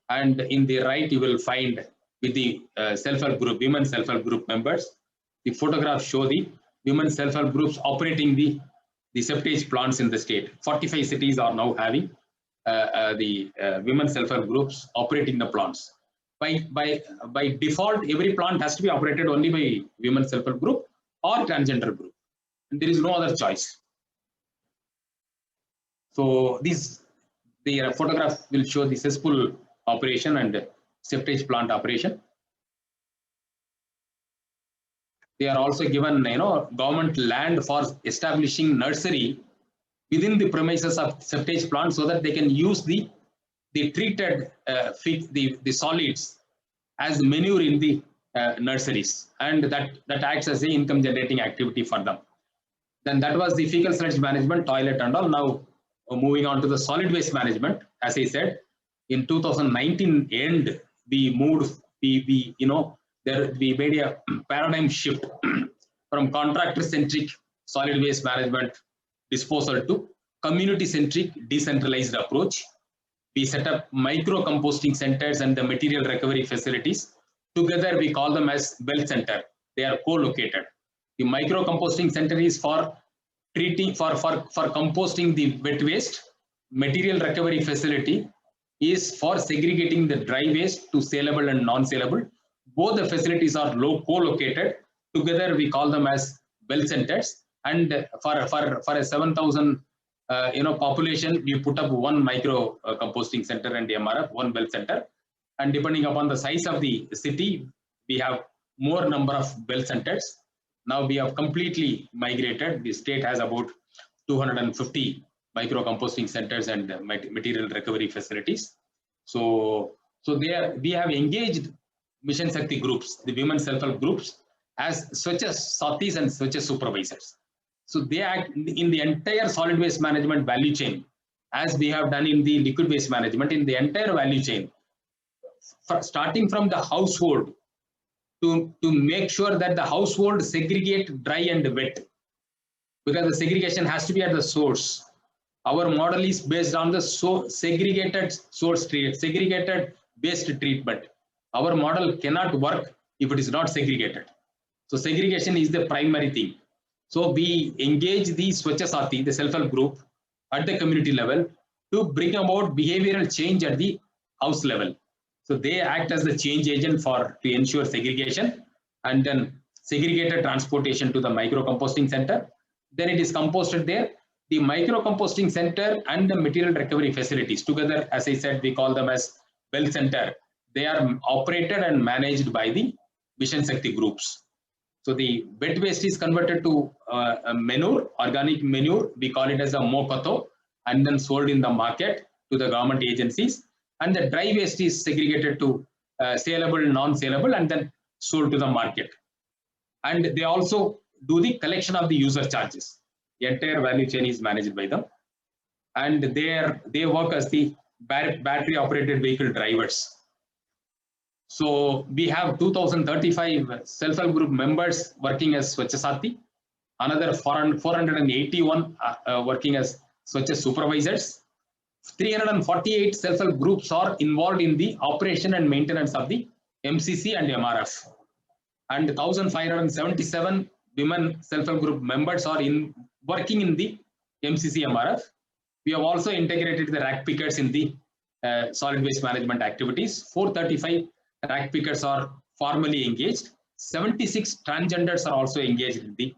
And in the right, you will find with the self-help group, women self-help group members. The photographs show the women self-help groups operating the septage plants in the state. 45 cities are now having the women self-help groups operating the plants. By default, every plant has to be operated only by women self-help group or transgender group. And there is no other choice. So the photograph will show the cesspool operation and septage plant operation. They are also given government land for establishing nursery within the premises of septage plant so that they can use the treated the solids as manure in the nurseries, and that acts as an income generating activity for them. Then that was the fecal sludge management, toilet and all. Now moving on to the solid waste management. As I said, in 2019 end, we made a paradigm shift from contractor-centric solid waste management disposal to community-centric decentralized approach. We set up micro composting centers and the material recovery facilities. Together, we call them as well center. They are co-located. The micro composting center is for treating, for composting the wet waste. Material recovery facility is for segregating the dry waste to saleable and non-saleable. Both the facilities are co-located. Together, we call them as well centers. And for a 7,000 population, we put up one micro composting center and MRF, one well center. And depending upon the size of the city, we have more number of well centers. Now we have completely migrated. The state has about 250 micro composting centers and material recovery facilities. So we have engaged Mission Shakti groups, the women self-help groups, as Swachha Sathis and Swachha supervisors. So they act in the entire solid waste management value chain, as we have done in the liquid waste management, in the entire value chain, starting from the household to make sure that the household segregate dry and wet, because the segregation has to be at the source. Our model is based on the segregated source treatment, segregated waste treatment. Our model cannot work if it is not segregated. So segregation is the primary thing. So we engage the Swachha Sathi, the self-help group, at the community level to bring about behavioral change at the house level. So they act as the change agent to ensure segregation, and then segregated transportation to the micro composting center. Then it is composted there. The micro composting center and the material recovery facilities together, as I said, we call them as well center. They are operated and managed by the Mission Shakti groups. So the wet waste is converted to manure, organic manure. We call it as a mokato, and then sold in the market to the government agencies. And the dry waste is segregated to saleable, non-saleable, and then sold to the market. And they also do the collection of the user charges. The entire value chain is managed by them. And they work as the battery operated vehicle drivers. So we have 2035 self-help group members working as Swachha Sathi, another 481 working as Swachha supervisors. 348 self-help groups are involved in the operation and maintenance of the MCC and MRF. And 1,577 women self-help group members are working in the MCC MRF. We have also integrated the rack pickers in the solid waste management activities. 435 rack pickers are formally engaged. 76 transgenders are also engaged in the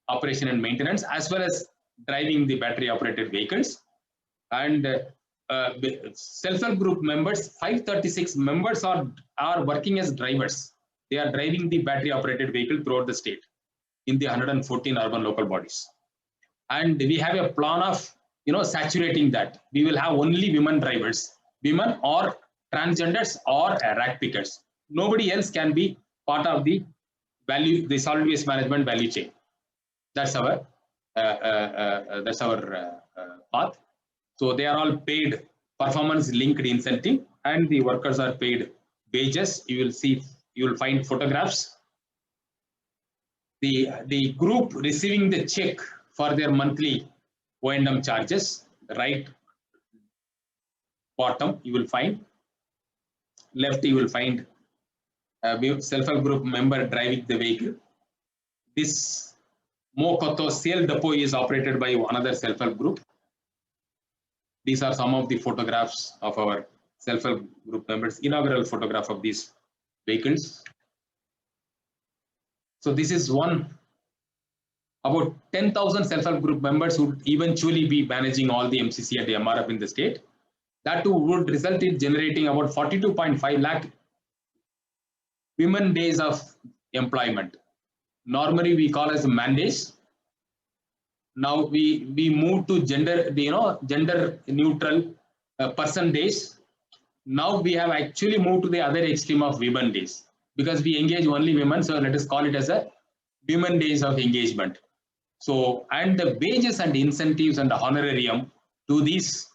operation and maintenance, as well as driving the battery operated vehicles. And self-help group members, 536 members are working as drivers. They are driving the battery operated vehicle throughout the state in the 114 urban local bodies. And we have a plan of saturating that. We will have only women drivers, women or transgenders or rack pickers. Nobody else can be part of the solid waste management value chain. That's our path. So they are all paid performance linked incentive, and the workers are paid wages. You will find photographs. The group receiving the check for their monthly O&M charges, right bottom you will find, left you will find a self-help group member driving the vehicle. This Mokoto sale depot is operated by another self-help group. These are some of the photographs of our self-help group members, inaugural photograph of these vehicles. So this is one, about 10,000 self-help group members would eventually be managing all the MCC and the MRF in the state. That too would result in generating about 42.5 lakh women days of employment. Normally we call as man days. Now we move to gender neutral person days. Now we have actually moved to the other extreme of women days, because we engage only women. So let us call it as a women days of engagement. So, and the wages and incentives and the honorarium to these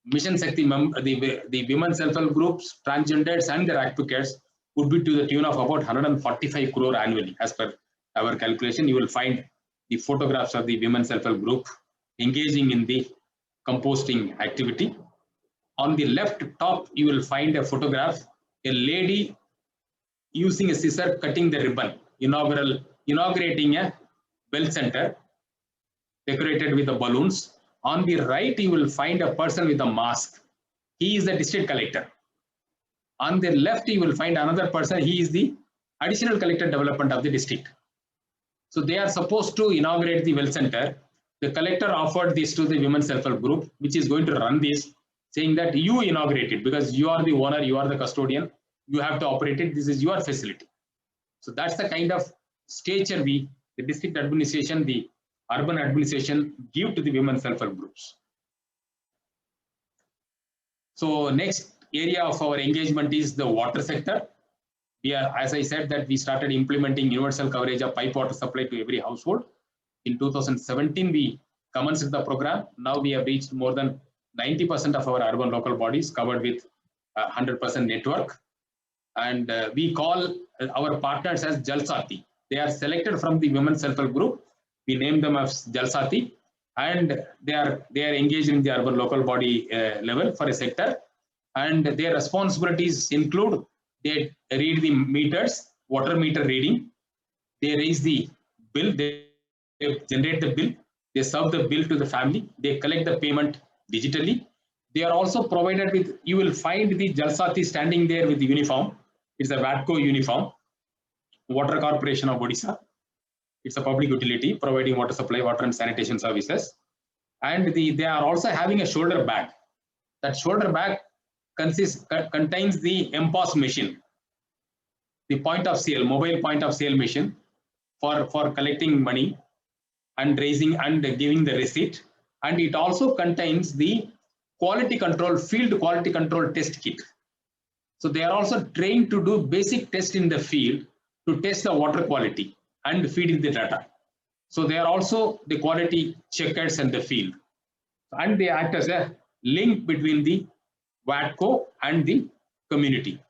Mission Shakti, the women self-help groups, transgenders and the rack pickers would be to the tune of about 145 crore annually. As per our calculation, you will find the photographs of the women self-help group engaging in the composting activity. On the left top, you will find a photograph, a lady using a scissor cutting the ribbon, inaugurating a well center decorated with the balloons. On the right, you will find a person with a mask. He is the district collector. On the left, you will find another person. He is the additional collector development of the district. So they are supposed to inaugurate the well center. The collector offered this to the women self-help group, which is going to run this, saying that you inaugurate it because you are the owner, you are the custodian, you have to operate it. This is your facility. So that's the kind of stature the district administration, the urban administration give to the women self-help groups. So next area of our engagement is the water sector. We are, as I said, that we started implementing universal coverage of pipe water supply to every household. In 2017, we commenced the program. Now we have reached more than 90% of our urban local bodies covered with 100% network. And we call our partners as Jalsati. They are selected from the women's self-help group. We name them as Jalsati, and they are engaged in the urban local body level for a sector. And their responsibilities include they read the meters, water meter reading, they raise the bill, they generate the bill, they serve the bill to the family, they collect the payment digitally. They are also provided with, you will find the Jalsati standing there with the uniform. It's a WATCO uniform, Water Corporation of Odisha. It's a public utility providing water supply, water and sanitation services. And they are also having a shoulder bag. That shoulder bag contains the MPOS machine, the point of sale, mobile point of sale machine for collecting money and raising and giving the receipt. And it also contains the quality control, field quality control test kit. So they are also trained to do basic test in the field to test the water quality and feed in the data. So they are also the quality checkers in the field. And they act as a link between the WATCO and the community.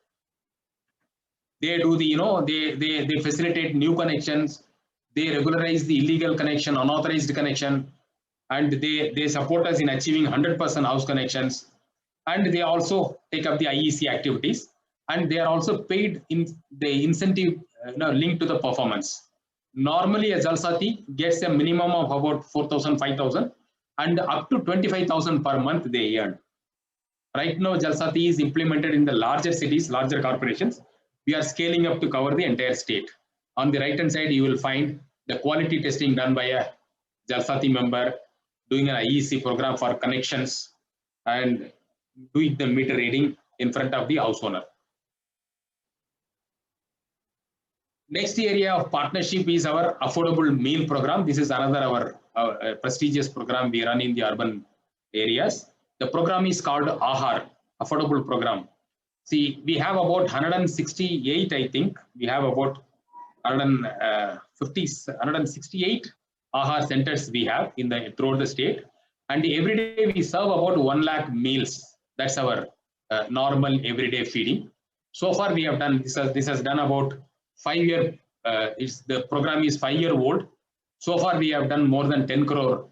They do the, they facilitate new connections, they regularize the illegal connection, unauthorized connection, and they support us in achieving 100% house connections. And they also take up the IEC activities, and they are also paid in the incentive linked to the performance. Normally, a Jalsati gets a minimum of about 4,000, 5,000, and up to 25,000 per month they earn. Right now, Jalsati is implemented in the larger cities, larger corporations. We are scaling up to cover the entire state. On the right hand side, you will find the quality testing done by a Jalsati member, doing an IEC program for connections and doing the meter reading in front of the house owner. Next area of partnership is our affordable meal program. This is another our prestigious program we run in the urban areas. The program is called AHAR, Affordable Program. See, we have about 168, I think. We have about 168 AHAR centers we have throughout the state. And every day we serve about 1 lakh meals. That's our normal everyday feeding. So far we have done, this has done about 5 year, the program is 5-year-old. So far we have done more than 10 crore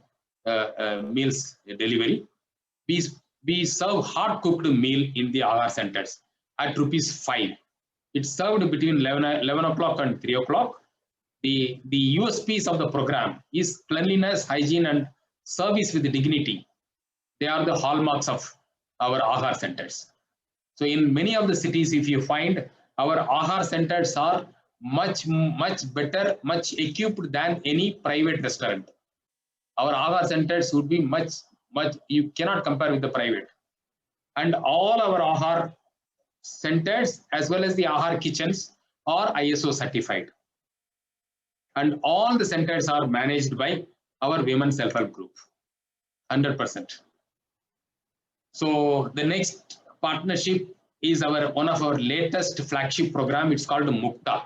meals delivery. We serve hard cooked meal in the AHAR centers at ₹5. It's served between 11 o'clock and 3 o'clock. The USPs of the program is cleanliness, hygiene, and service with dignity. They are the hallmarks of our AHAR centers. So in many of the cities, if you find, our AHAR centers are much better, much equipped than any private restaurant. Our AHAR centers would be much, you cannot compare with the private. And all our AHAR centers as well as the AHAR kitchens are ISO certified. And all the centers are managed by our women self-help group, 100%. So the next partnership is one of our latest flagship program. It's called Mukta.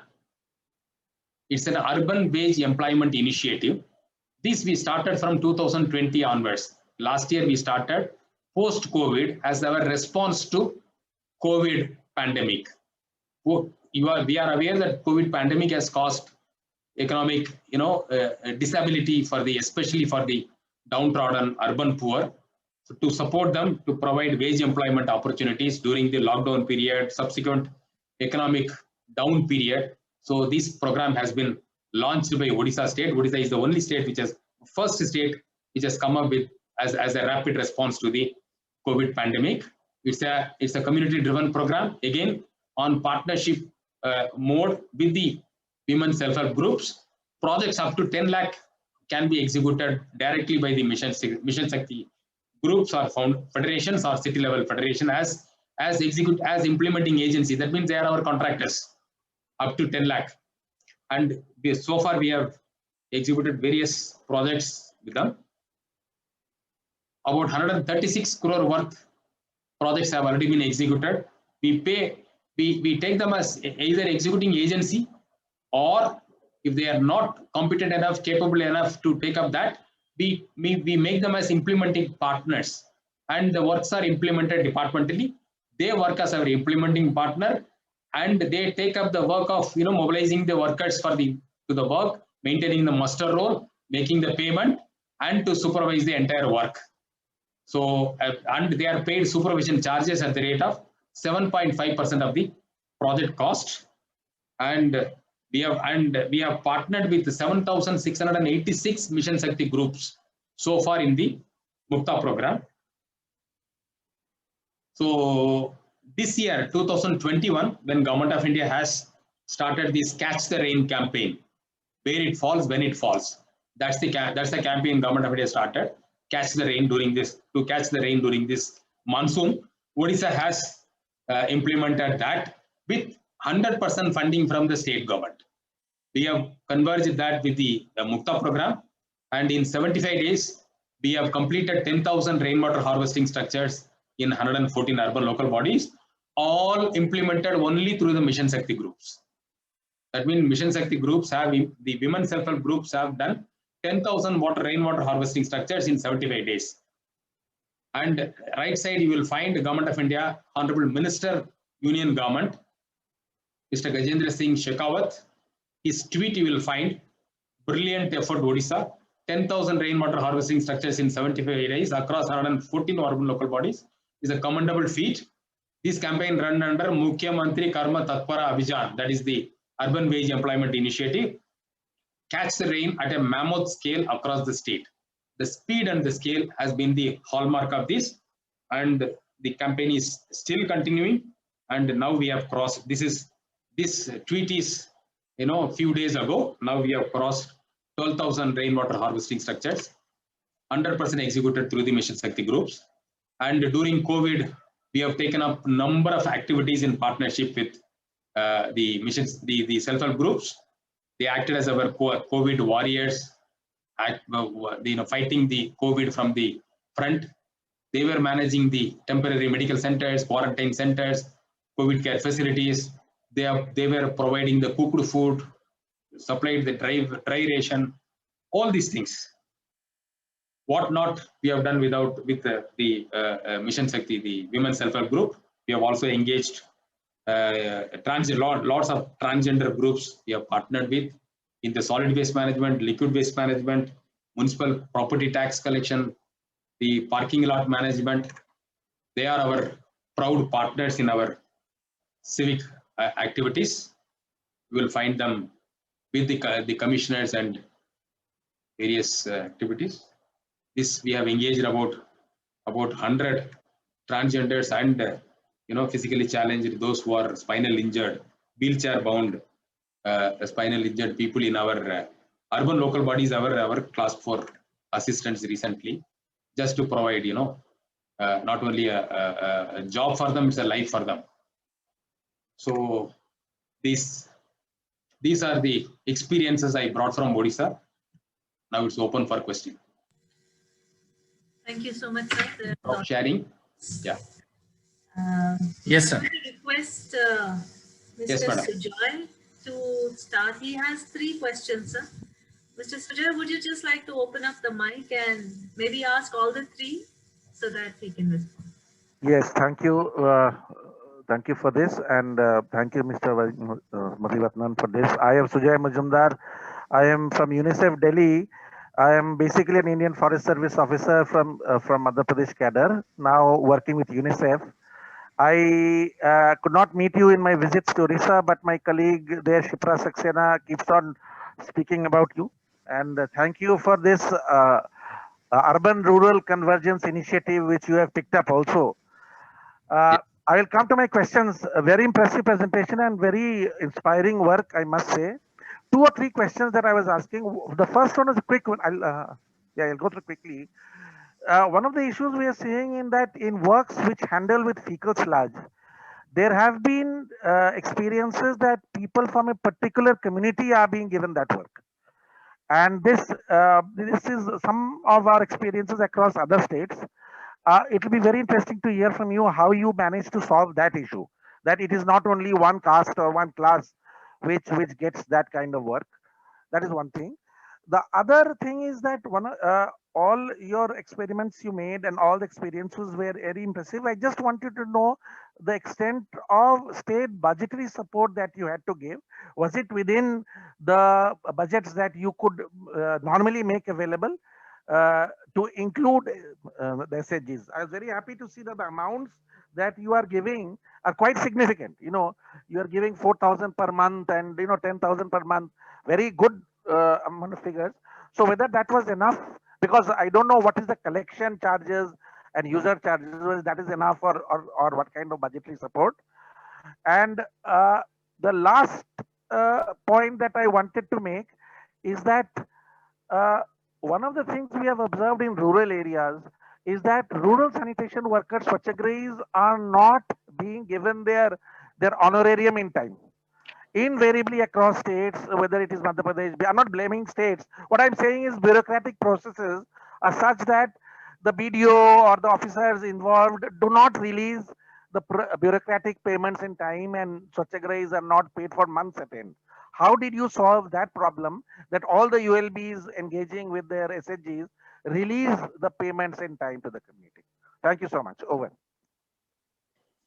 It's an urban wage employment initiative. This we started from 2020 onwards. Last year we started post-COVID as our response to COVID pandemic. We are aware that COVID pandemic has caused economic, disability especially for the downtrodden urban poor. So to support them, to provide wage employment opportunities during the lockdown period, subsequent economic down period. So this program has been launched by Odisha state. Odisha is the only state first state which has come up with as a rapid response to the COVID pandemic. It's a community-driven program, again on partnership mode with the women self-help groups. Projects up to 10 lakh can be executed directly by the Mission Shakti groups or federations or city-level federation as implementing agency. That means they are our contractors up to 10 lakh. And so far we have executed various projects with them. About 136 crore worth projects have already been executed. We take them as either executing agency, or if they are not competent enough, capable enough to take up that, we make them as implementing partners, and the works are implemented departmentally. They work as our implementing partner, and they take up the work of mobilizing the workers to the work, maintaining the muster roll, making the payment, and to supervise the entire work. So and they are paid supervision charges at the rate of 7.5% of the project cost, and we have partnered with 7,686 Mission Shakti groups so far in the Mukta program. So this year, 2021, when Government of India has started this Catch the Rain campaign, where it falls, when it falls. That's the campaign Government of India started. Catch the rain during this monsoon. Odisha has implemented that with 100% funding from the state government. We have converged that with the Mukta program, and in 75 days, we have completed 10,000 rainwater harvesting structures in 114 urban local bodies, all implemented only through the Mission Shakti groups. That means Mission Shakti groups the women self-help groups have done 10,000 rainwater harvesting structures in 75 days. And right side, you will find the Government of India, Honorable Minister, Union Government, Mr. Gajendra Singh Shekhawat. His tweet you will find, brilliant effort Odisha, 10,000 rainwater harvesting structures in 75 days across 114 urban local bodies is a commendable feat. This campaign run under Mukhya Mantri Karma Tatpara Abhijan, that is the Urban Wage Employment Initiative. Catch the rain at a mammoth scale across the state. The speed and the scale has been the hallmark of this, and the campaign is still continuing. And now we have crossed. This tweet is a few days ago. Now we have crossed 12,000 rainwater harvesting structures, 100% executed through the Mission Shakti groups. And during COVID, we have taken up a number of activities in partnership with the self-help groups. They acted as our COVID warriors, fighting the COVID from the front. They were managing the temporary medical centers, quarantine centers, COVID care facilities. They were providing the cooked food, supplied the dry ration, all these things. What not we have done with the Mission Shakti, the women self-help group. We have also engaged lots of transgender groups we have partnered with in the solid waste management, liquid waste management, municipal property tax collection, the parking lot management. They are our proud partners in our civic activities. You will find them with the commissioners and various activities. This we have engaged about 100 transgenders and physically challenged, those who are spinal injured, wheelchair bound, spinal injured people in our urban local bodies. Our class 4 assistants recently, just to provide not only a job for them, it's a life for them. So these are the experiences I brought from Odisha. Now it's open for question. Thank you so much, sir. Of sharing. Yeah. Yes, sir. I request Mr. Yes, madam. Sujoy to start. He has 3 questions, sir. Mr. Sujoy, would you just like to open up the mic and maybe ask all the 3 so that he can respond? Yes, thank you. Thank you for this, and thank you, Mr. Madhivatnan, for this. I am Sujoy Majumdar. I am from UNICEF Delhi. I am basically an Indian Forest Service officer from Madhya Pradesh cadre, now working with UNICEF. I could not meet you in my visits to Odisha, but my colleague there, Shipra Saxena, keeps on speaking about you. And thank you for this urban-rural convergence initiative, which you have picked up also. I will come to my questions. A very impressive presentation and very inspiring work, I must say. 2 or 3 questions that I was asking. The first one is a quick one. I'll go through quickly. One of the issues we are seeing in that in works which handle with fecal sludge, there have been experiences that people from a particular community are being given that work. And this is some of our experiences across other states. It will be very interesting to hear from you how you managed to solve that issue. That it is not only one caste or one class which gets that kind of work. That is one thing. The other thing is that all your experiments you made and all the experiences were very impressive. I just wanted to know the extent of state budgetary support that you had to give. Was it within the budgets that you could normally make available to include the SHGs? I was very happy to see that the amounts that you are giving are quite significant. You know, you are giving 4,000 per month and 10,000 per month. Very good amount of figures. So whether that was enough, because I don't know what is the collection charges and user charges, whether that is enough or what kind of budgetary support. And the last point that I wanted to make is that one of the things we have observed in rural areas is that rural sanitation workers, Swachhagrahis, are not being given their honorarium in time. Invariably across states, whether it is Madhya Pradesh, I'm not blaming states. What I'm saying is bureaucratic processes are such that the BDO or the officers involved do not release the bureaucratic payments in time, and Swachhagrahis are not paid for months at end. How did you solve that problem that all the ULBs engaging with their SHGs release the payments in time to the community? Thank you so much. Over.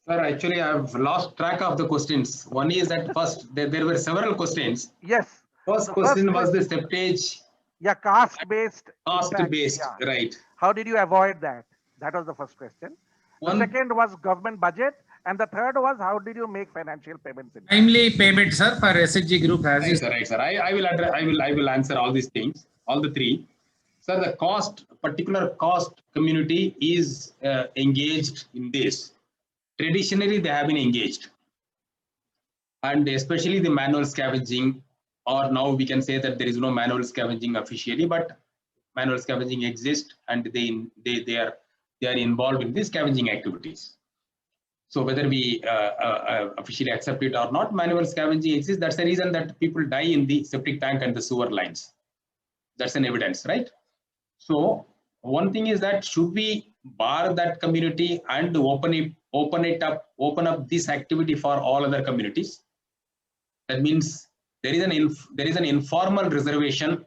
Sir, actually, I've lost track of the questions. One is that first, there were several questions. Yes. First question was the septage. Yeah, caste-based. Caste-based, yeah. Right. How did you avoid that? That was the first question. The second was government budget. And the third was, how did you make financial payments? Timely payment, sir, for SHG group has right, right, sir. I will answer all these things, all the three. Sir, the particular caste community is engaged in this. Traditionally, they have been engaged. And especially the manual scavenging, or now we can say that there is no manual scavenging officially, but manual scavenging exists and they are involved in these scavenging activities. So whether we officially accept it or not, manual scavenging exists. That's the reason that people die in the septic tank and the sewer lines. That's an evidence, right? So one thing is that should we bar that community and open up this activity for all other communities? That means there is an informal reservation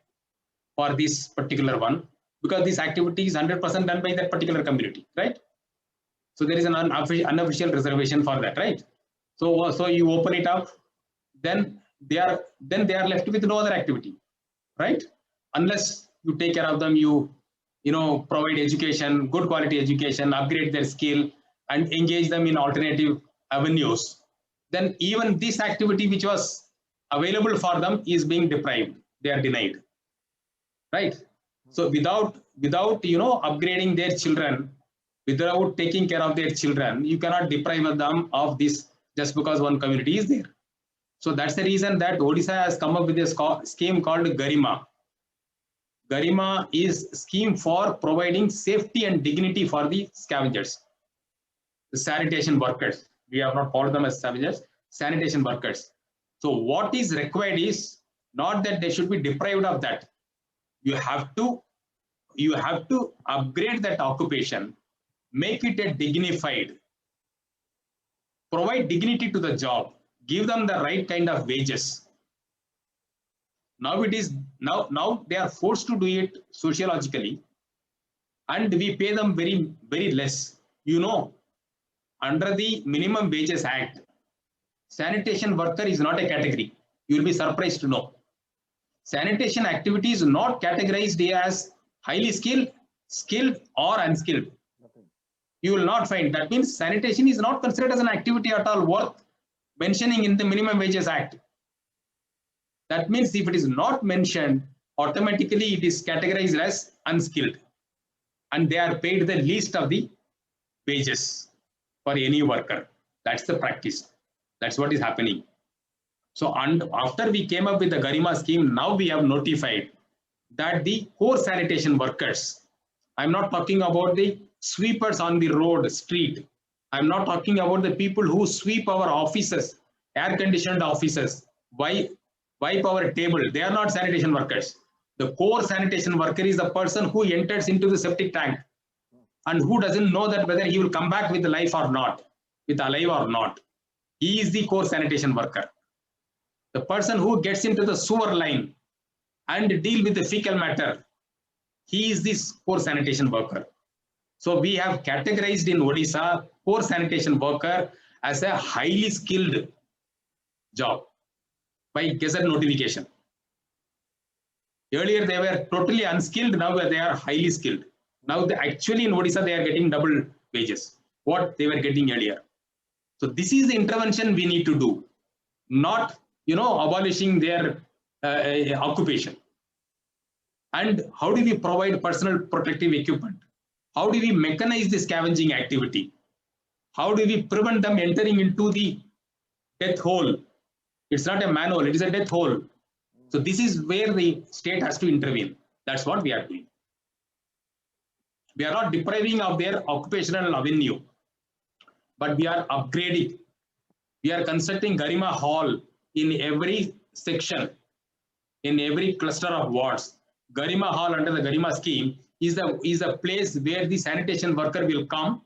for this particular one, because this activity is 100% done by that particular community, right? So there is an unofficial reservation for that, right? So you open it up, then they are left with no other activity, right? Unless you take care of them, you provide education, good quality education, upgrade their skill, and engage them in alternative avenues. Then even this activity which was available for them is being deprived. They are denied, right? So without upgrading their children, without taking care of their children, you cannot deprive them of this just because one community is there. So that's the reason that Odisha has come up with a scheme called Garima. Garima is a scheme for providing safety and dignity for the scavengers, the sanitation workers. We have not called them as scavengers, sanitation workers. So what is required is not that they should be deprived of that. You have to upgrade that occupation, make it a dignified, provide dignity to the job, give them the right kind of wages. Now they are forced to do it sociologically, and we pay them very, very less. Under the Minimum Wages Act, sanitation worker is not a category. You will be surprised to know. Sanitation activity is not categorized as highly skilled or unskilled. You will not find. That means sanitation is not considered as an activity at all worth mentioning in the Minimum Wages Act. That means if it is not mentioned, automatically it is categorized as unskilled, and they are paid the least of the wages for any worker. That's the practice. That's what is happening. So after we came up with the Garima scheme, now we have notified that the core sanitation workers, I'm not talking about the sweepers on the road, street. I'm not talking about the people who sweep our offices, air-conditioned offices, wipe our table. They are not sanitation workers. The core sanitation worker is the person who enters into the septic tank, and who doesn't know that whether he will come back with life or not, with alive or not. He is the core sanitation worker. The person who gets into the sewer line and deal with the fecal matter, he is this core sanitation worker. So we have categorized in Odisha core sanitation worker as a highly skilled job by Gazette notification. Earlier they were totally unskilled, now they are highly skilled. Now actually in Odisha they are getting double wages, what they were getting earlier. So this is the intervention we need to do, not abolishing their occupation. And how do we provide personal protective equipment? How do we mechanize the scavenging activity? How do we prevent them entering into the death hole? It's not a manhole, it is a death hole. So this is where the state has to intervene. That's what we are doing. We are not depriving of their occupational avenue, but we are upgrading. We are constructing Garima Hall in every section, in every cluster of wards. Garima Hall under the Garima scheme is a place where the sanitation worker will come.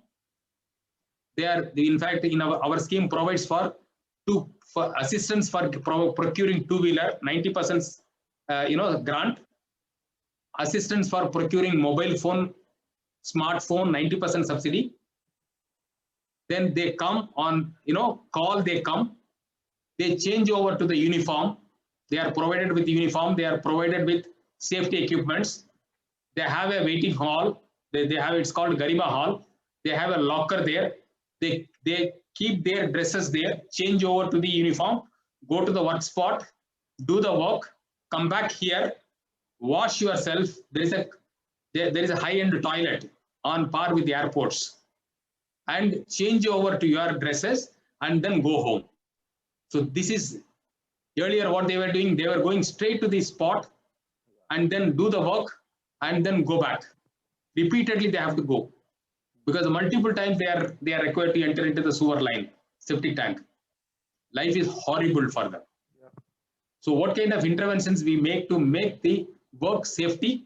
They are, in fact, in our scheme provides for assistance for procuring two-wheeler, 90% grant, assistance for procuring mobile phone, smartphone, 90% subsidy. Then they come on, call, they come, they change over to the uniform. They are provided with uniform, they are provided with safety equipments. They have a waiting hall. They have, it's called Garima Hall. They have a locker there. They keep their dresses there, change over to the uniform, go to the work spot, do the work, come back here, wash yourself. There is a high-end toilet on par with the airports, and change over to your dresses and then go home. So this is earlier what they were doing. They were going straight to the spot and then do the work and then go back. Repeatedly they have to go, because multiple times they are required to enter into the sewer line, septic tank. Life is horrible for them. Yeah. So what kind of interventions we make to make the work safety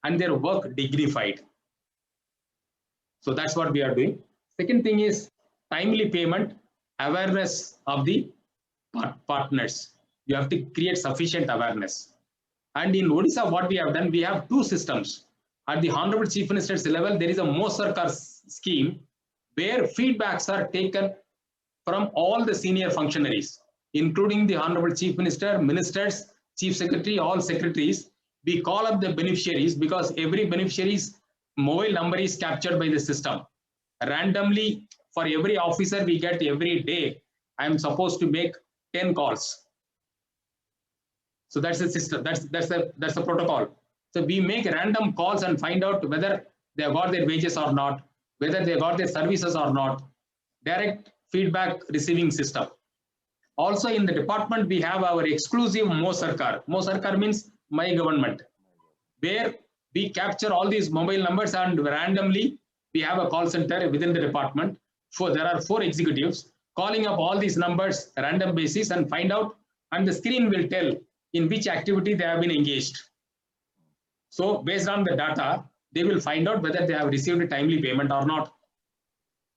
and their work dignified? So that's what we are doing. Second thing is timely payment, awareness of the partners. You have to create sufficient awareness. And in Odisha, what we have done, we have two systems. At the Honorable Chief Minister's level, there is a Mo Sarkar scheme where feedbacks are taken from all the senior functionaries, including the Honorable Chief Minister, ministers, Chief Secretary, all secretaries. We call up the beneficiaries because every beneficiary's mobile number is captured by the system. Randomly, for every officer we get every day, I am supposed to make 10 calls. So that's the system. That's the protocol. So we make random calls and find out whether they have got their wages or not, whether they got their services or not. Direct feedback receiving system. Also in the department, we have our exclusive Mo Sarkar. Mo Sarkar means my government, where we capture all these mobile numbers and randomly we have a call center within the department. There are 4 executives calling up all these numbers random basis and find out, and the screen will tell in which activity they have been engaged. So based on the data, they will find out whether they have received a timely payment or not,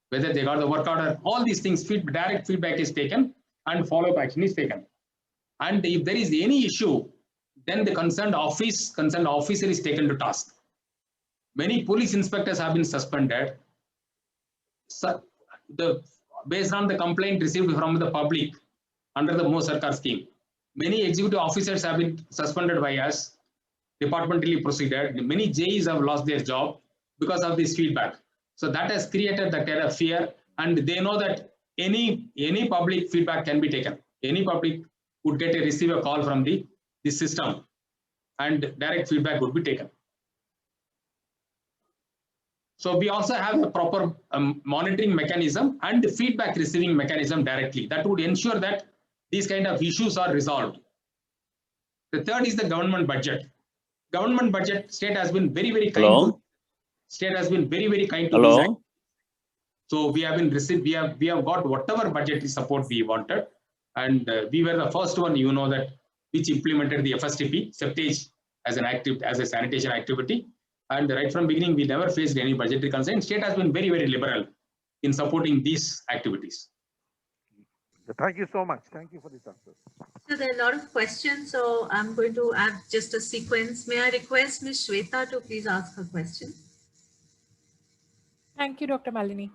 whether they got the work order. All these things, direct feedback is taken and follow-up action is taken. And if there is any issue, then the concerned officer is taken to task. Many police inspectors have been suspended based on the complaint received from the public under the Mo Sarkar scheme. Many executive officers have been suspended by us, departmentally proceeded. Many JEs have lost their job because of this feedback. So that has created that kind of fear, and they know that any public feedback can be taken. Any public would receive a call from the system, and direct feedback would be taken. So we also have a proper monitoring mechanism and feedback receiving mechanism directly that would ensure that these kind of issues are resolved. The third is the government budget. Government budget, state has been very, very kind. Hello? State has been very, very kind to Hello? this. So we have got whatever budgetary support we wanted, and we were the first one, that which implemented the FSTP, septage as a sanitation activity, And right from beginning, we never faced any budgetary constraints. State has been very, very liberal in supporting these activities. Thank you so much. Thank you for this answer. So there are a lot of questions, so I'm going to add just a sequence. May I request Ms. Shweta to please ask her question? Thank you, Dr. Malini.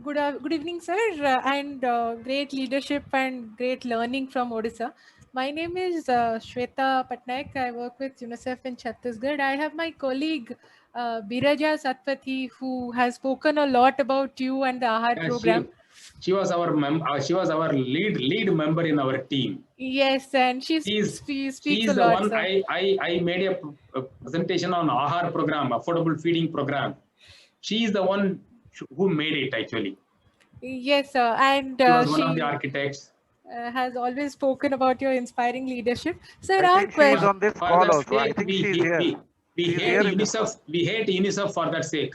Good evening, sir, and great leadership and great learning from Odisha. My name is Shweta Patnaik. I work with UNICEF in Chhattisgarh. I have my colleague Biraja Satpathy, who has spoken a lot about you and the AHAR Yeah, program. She was our lead member in our team. Yes, and she speaks She's a the lot. one. Sir. I made a presentation on AHAR program, affordable feeding program. She is the one who made it actually. Yes, sir, and She was one of the architects. Has always spoken about your inspiring leadership. Sir, I our think she is question. on this For call that also. I sake, think we she is hate- here. We She's hate here in this UNICEF. We hate UNICEF for that sake.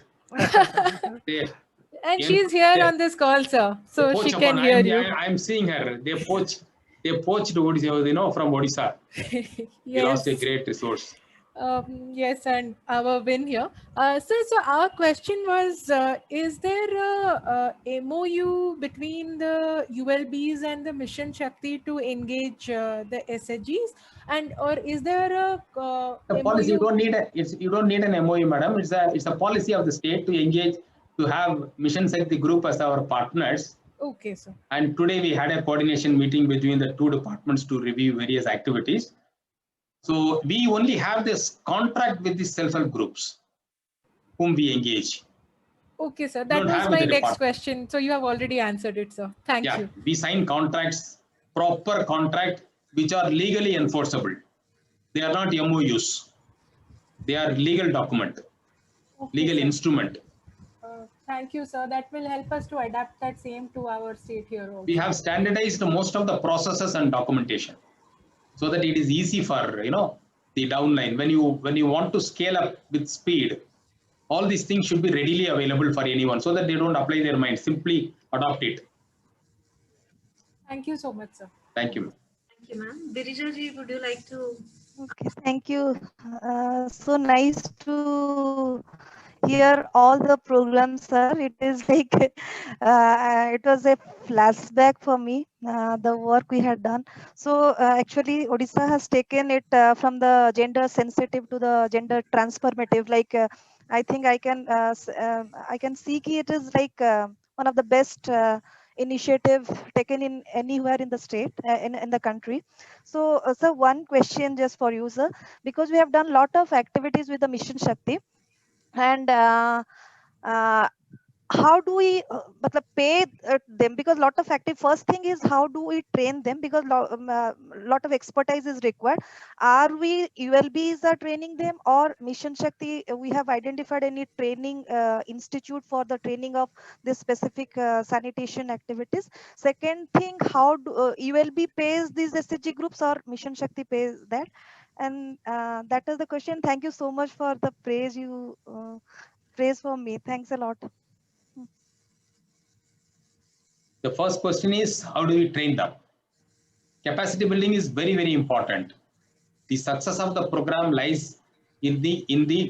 And Yeah, she's here yeah. on this call, sir, so They she poach can upon- hear I'm, you. I'm seeing her. They poached Odisha, from Odisha. We lost a Yes. great resource. Yes, and our win here. So our question was, is there a MOU between the ULBs and the Mission Shakti to engage the SHGs? And or is there a The policy, MOU? you don't need an MOU, madam. It's a policy of the state to engage, to have Mission Shakti group as our partners. Okay, sir. And today we had a coordination meeting between the two departments to review various activities. So we only have this contract with the self-help groups whom we engage. Okay, sir. don't That was have my the next department. question. So you have already answered it, sir. Thank Yeah, you. we sign contracts, proper contract, which are legally enforceable. They are not MOUs. They are legal document, Okay, legal sir. instrument. Thank you, sir. That will help us to adapt that same to our state here also. We have standardized most of the processes and documentation, so that it is easy for the downline. When you want to scale up with speed, all these things should be readily available for anyone, so that they don't apply their mind. Simply adopt it. Thank you so much, sir. Thank you. Thank you, ma'am. Birija ji, would you like to? Okay, thank you. So nice to hear all the programs, sir. It is like it was a flashback for me, the work we had done. So actually, Odisha has taken it from the gender sensitive to the gender transformative. Like I think I can see ki it is like one of the best initiative taken in anywhere in the state, in the country. So, sir, one question just for you, sir, because we have done a lot of activities with the Mission Shakti, and how do we pay them? Because lot of active, first thing is how do we train them? Because lot of expertise is required. Are we ULBs are training them, or Mission Shakti we have identified any training institute for the training of this specific sanitation activities? Second thing, how do ULB pays these SHG groups, or Mission Shakti pays that? And that is the question. Thank you so much for the praise you praise for me. Thanks a lot. The first question is, how do we train them? Capacity building is very, very important. The success of the program lies in the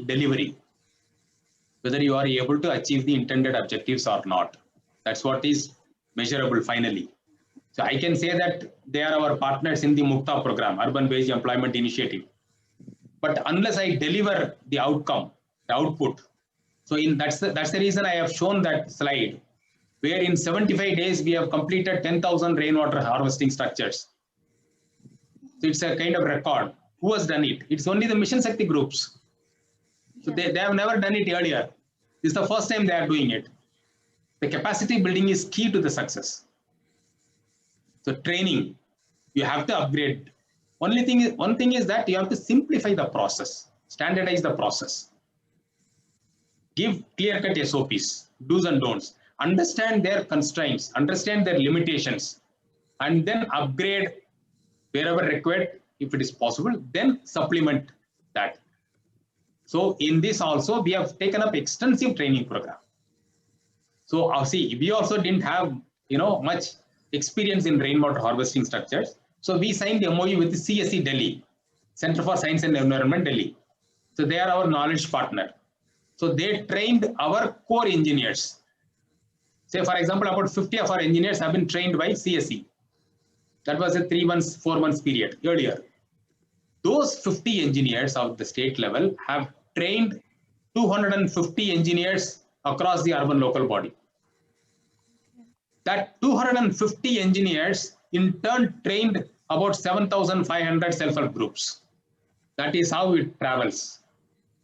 delivery, whether you are able to achieve the intended objectives or not. That's what is measurable finally. So I can say that they are our partners in the Mukta program, Urban Wage Employment Initiative. But unless I deliver the outcome, the output, so that's the reason I have shown that slide, where in 75 days we have completed 10,000 rainwater harvesting structures. So it's a kind of record. Who has done it? It's only the Mission Shakti groups. So they have never done it earlier. This is the first time they are doing it. The capacity building is key to the success. So training, you have to upgrade. One thing is that you have to simplify the process, standardize the process. Give clear-cut SOPs, do's and don'ts. Understand their constraints, understand their limitations, and then upgrade wherever required, if it is possible, then supplement that. So in this also, we have taken up extensive training program. So see, we also didn't have much experience in rainwater harvesting structures. So we signed the MOU with the CSE Delhi, Center for Science and Environment Delhi. So they are our knowledge partner. So they trained our core engineers. Say, for example, about 50 of our engineers have been trained by CSE. That was a 3 months, 4 months period earlier. Those 50 engineers of the state level have trained 250 engineers across the urban local body. That 250 engineers in turn trained about 7,500 self-help groups. That is how it travels.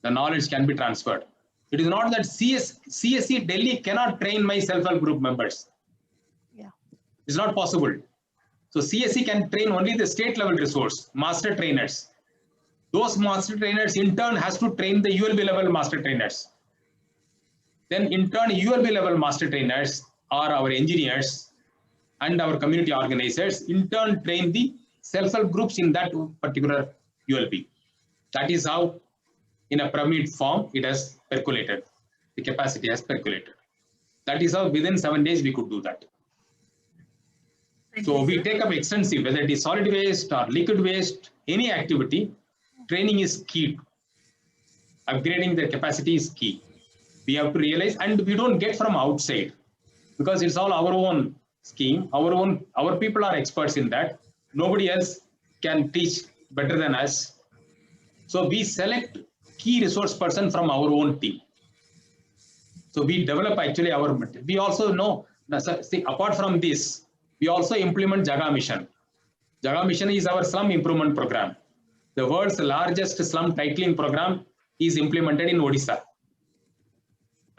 The knowledge can be transferred. It is not that CSE Delhi cannot train my self-help group members. Yeah. It's not possible. So CSE can train only the state level resource, master trainers. Those master trainers in turn has to train the ULB level master trainers. Then in turn ULB level master trainers are our engineers and our community organizers in turn train the self-help groups in that particular ULB. That is how in a pyramid form it has percolated. The capacity has percolated. That is how within 7 days we could do that. So we take up extensive, whether it is solid waste or liquid waste, any activity, training is key. Upgrading their capacity is key. We have to realize, and we don't get from outside because it's all our own scheme. Our people are experts in that. Nobody else can teach better than us. So we select key resource person from our own team. So we develop actually we also know, see, apart from this, we also implement Jaga Mission. Jaga Mission is our slum improvement program. The world's largest slum titling program is implemented in Odisha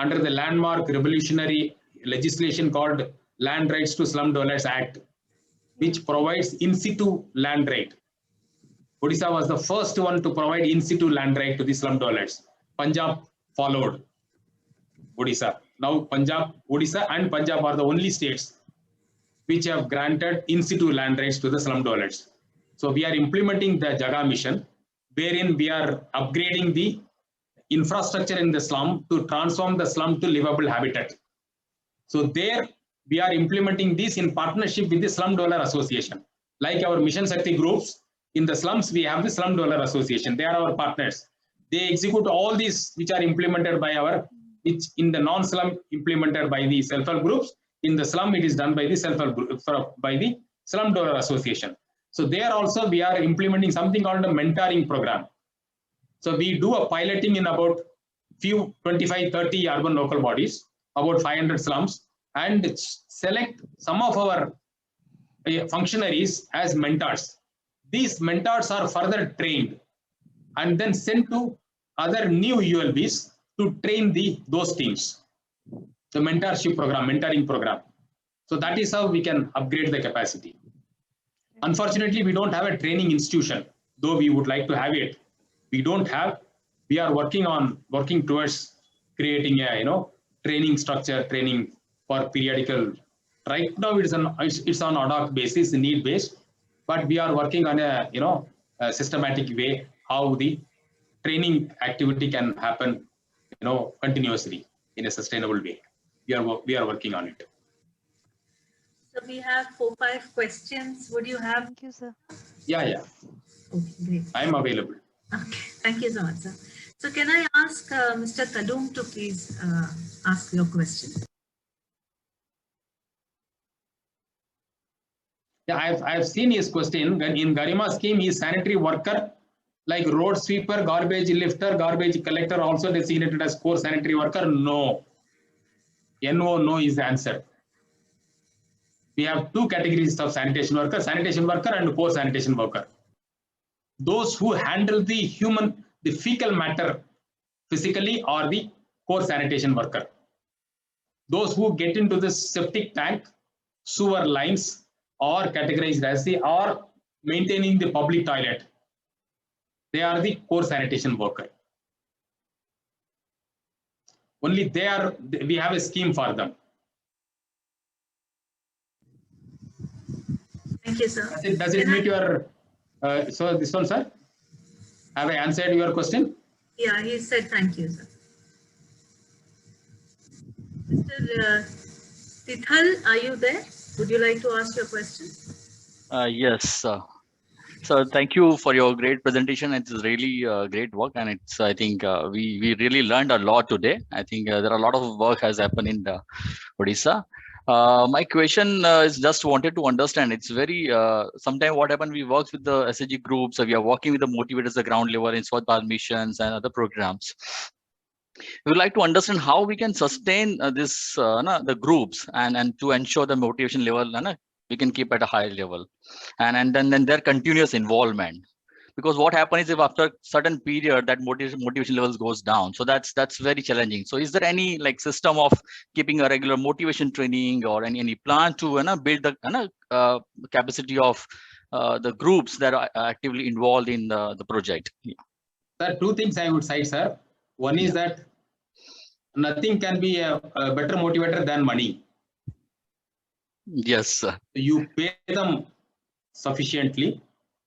under the landmark revolutionary legislation called Land Rights to Slum Dwellers Act, which provides in situ land right. Odisha was the first one to provide in situ land right to the slum dwellers. Punjab followed Odisha. Now Punjab, Odisha and Punjab are the only states which have granted in situ land rights to the slum dwellers. So we are implementing the Jaga Mission, wherein we are upgrading the infrastructure in the slum to transform the slum to livable habitat. So there we are implementing this in partnership with the Slum Dweller Association. Like our Mission Shakti groups, in the slums we have the Slum Dweller Association. They are our partners. They execute all these which are implemented by which in the non-slum implemented by the self-help groups. In the slum, it is done by the self-help group, by the Slum Dweller Association. So there also we are implementing something called a mentoring program. So we do a piloting in about 25, 30 urban local bodies, about 500 slums, and select some of our functionaries as mentors. These mentors are further trained and then sent to other new ULBs to train those teams. The mentorship program, mentoring program. So that is how we can upgrade the capacity. Unfortunately, we don't have a training institution, though we would like to have it. We don't have. We are working towards creating a training structure, training for periodical. Right now, it's on ad hoc basis, need based, but we are working on a systematic way how the training activity can happen, continuously in a sustainable way. We are working on it. So we have 4-5 questions. Would you have? Thank you, sir. Yeah. Okay, great. I am available. Okay, thank you so much, sir. So can I ask Mr. Talum to please ask your question? Yeah, I've seen his question. In Garima scheme, he is sanitary worker, like road sweeper, garbage lifter, garbage collector, also designated as core sanitary worker. No. No is the answer. We have two categories of sanitation worker and core sanitation worker. Those who handle the fecal matter physically are the core sanitation worker. Those who get into the septic tank, sewer lines, or categorized as or maintaining the public toilet, they are the core sanitation worker. Only we have a scheme for them. Thank you, sir. Does it meet your, so this one, sir? Have I answered your question? Yeah, he said thank you, sir. Mr. Tithal, are you there? Would you like to ask your question? Yes. So thank you for your great presentation. It's really great work, and it's I think we really learned a lot today. I think there are a lot of work has happened in Odisha. My question is just wanted to understand. It's very sometimes what happened. We work with the SHG groups. We are working with the motivators, the ground level in Swachh Bharat missions and other programs. We would like to understand how we can sustain this the groups and to ensure the motivation level we can keep at a high level, and then their continuous involvement. Because what happens is if after certain period that motivation levels goes down, so that's very challenging. So is there any like system of keeping a regular motivation training or any plan to build the capacity of the groups that are actively involved in the project? Yeah. There are two things I would cite, sir. One is that nothing can be a better motivator than money. Yes, sir. You pay them sufficiently,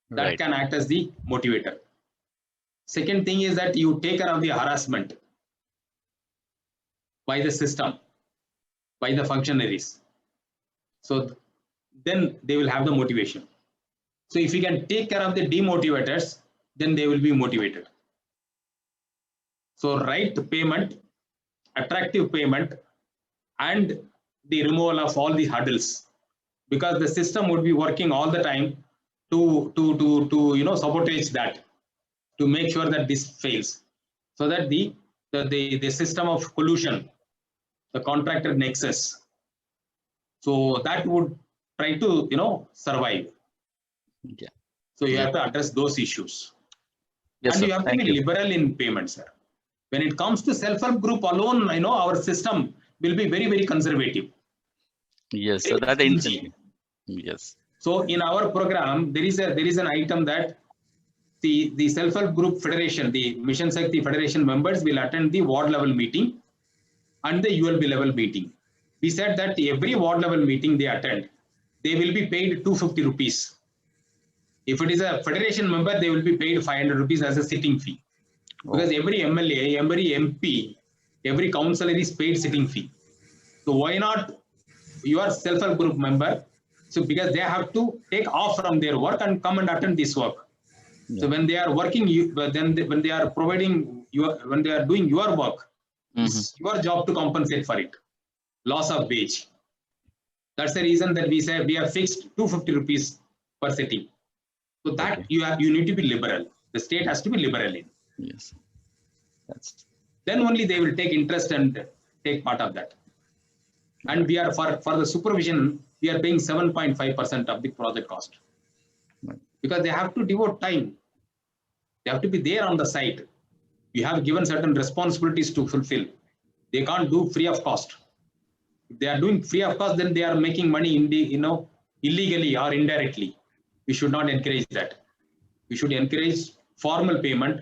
that Right. can act as the motivator. Second thing is that you take care of the harassment by the system, by the functionaries. So then they will have the motivation. So if you can take care of the demotivators, then they will be motivated. So right payment, attractive payment, and the removal of all the hurdles, because the system would be working all the time to sabotage that, to make sure that this fails, so that the system of collusion, the contractor nexus, so that would try to survive. Yeah. So you Yeah. have to address those issues. Yes, And sir. you have to Thank be you. liberal in payments, sir. When it comes to self-help group alone, our system will be very, very conservative. Yes, so Very that stingy. yes. So in our program, there is an item that the self-help group federation, the Mission Shakti Federation members will attend the ward level meeting and the ULB level meeting. We said that every ward level meeting they attend, they will be paid 250 rupees. If it is a federation member, they will be paid 500 rupees as a sitting fee. Because every MLA, every MP, every councillor is paid sitting fee. So why not your self-help group member? So because they have to take off from their work and come and attend this work. So when they are working, when they are providing when they are doing your work, it's your job to compensate for it. Loss of wage. That's the reason that we say we have fixed 250 rupees per sitting. So that you need to be liberal. The state has to be liberal in. Yes. That's. Then only they will take interest and take part of that. And we are for the supervision, we are paying 7.5% of the project cost. Because they have to devote time. They have to be there on the site. We have given certain responsibilities to fulfill. They can't do free of cost. If they are doing free of cost, then they are making money in the, illegally or indirectly. We should not encourage that. We should encourage formal payment,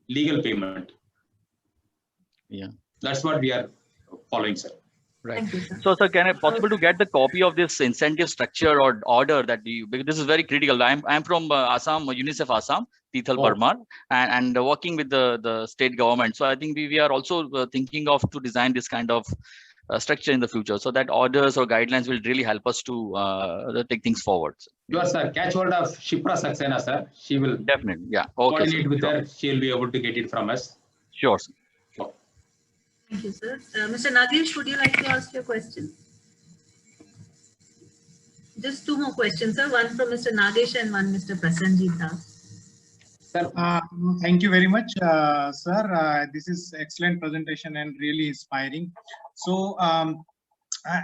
legal payment. Yeah. That's what we are following, sir. Right. Thank you, sir. So, sir, can it possible to get the copy of this incentive structure or order that because this is very critical. I'm from Assam, UNICEF Assam, Tithal Parmar, and working with the state government. So I think we are also thinking of to design this kind of structure in the future, so that orders or guidelines will really help us to take things forward. Yes, sir. Catch hold of Shipra Saxena, sir. She will definitely, yeah, okay, coordinate with sure. her. She will be able to get it from us. Sure, sir. Thank you, sir. Mr. Nagesh, would you like to ask your question? Just two more questions, sir. One from Mr. Nagesh and one Mr. Prasanjit Das. Sir, thank you very much, sir. This is excellent presentation and really inspiring. So,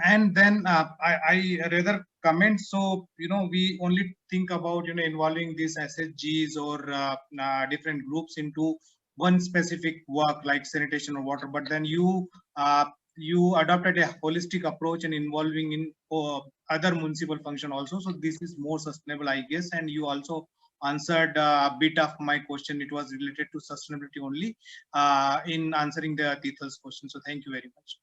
and then I rather comment. So, we only think about involving these SHGs or different groups into one specific work like sanitation or water, but then you adopted a holistic approach and involving in other municipal function also. So this is more sustainable, I guess. And you also answered a bit of my question. It was related to sustainability only in answering the Tithal's question. So thank you very much.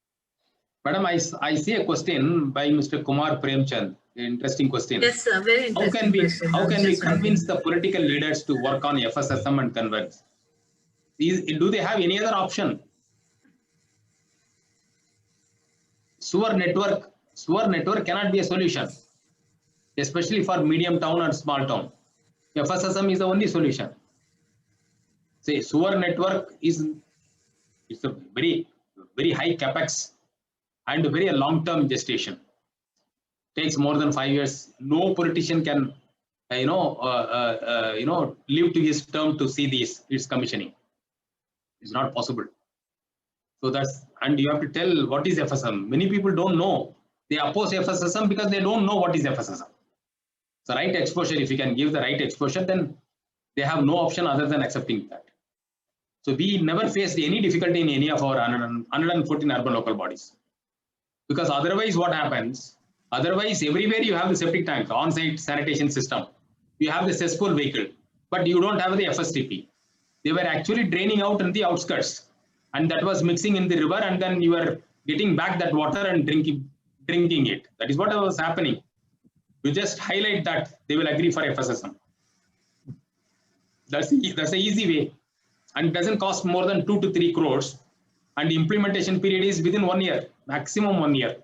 Madam, I see a question by Mr. Kumar Premchand. Interesting question. Yes, sir. Very interesting question. How can we convince the political leaders to work on FSSM and converge? Do they have any other option? Sewer network cannot be a solution, especially for medium town or small town. FSSM is the only solution. Say sewer network it's a very high capex and very long-term gestation. Takes more than 5 years. No politician can live to his term to see its commissioning. It's not possible. So and you have to tell what is FSSM. Many people don't know. They oppose FSSM because they don't know what is FSSM. So right exposure, if you can give the right exposure, then they have no option other than accepting that. So we never faced any difficulty in any of our 114 urban local bodies. Because otherwise what happens? Otherwise everywhere you have the septic tank, on-site sanitation system. You have the cesspool vehicle, but you don't have the FSTP. They were actually draining out in the outskirts, and that was mixing in the river, and then you were getting back that water and drinking it. That is what was happening. You just highlight that, they will agree for FSSM. That's the easy way, and it doesn't cost more than 2 to 3 crores, and the implementation period is within 1 year, maximum 1 year,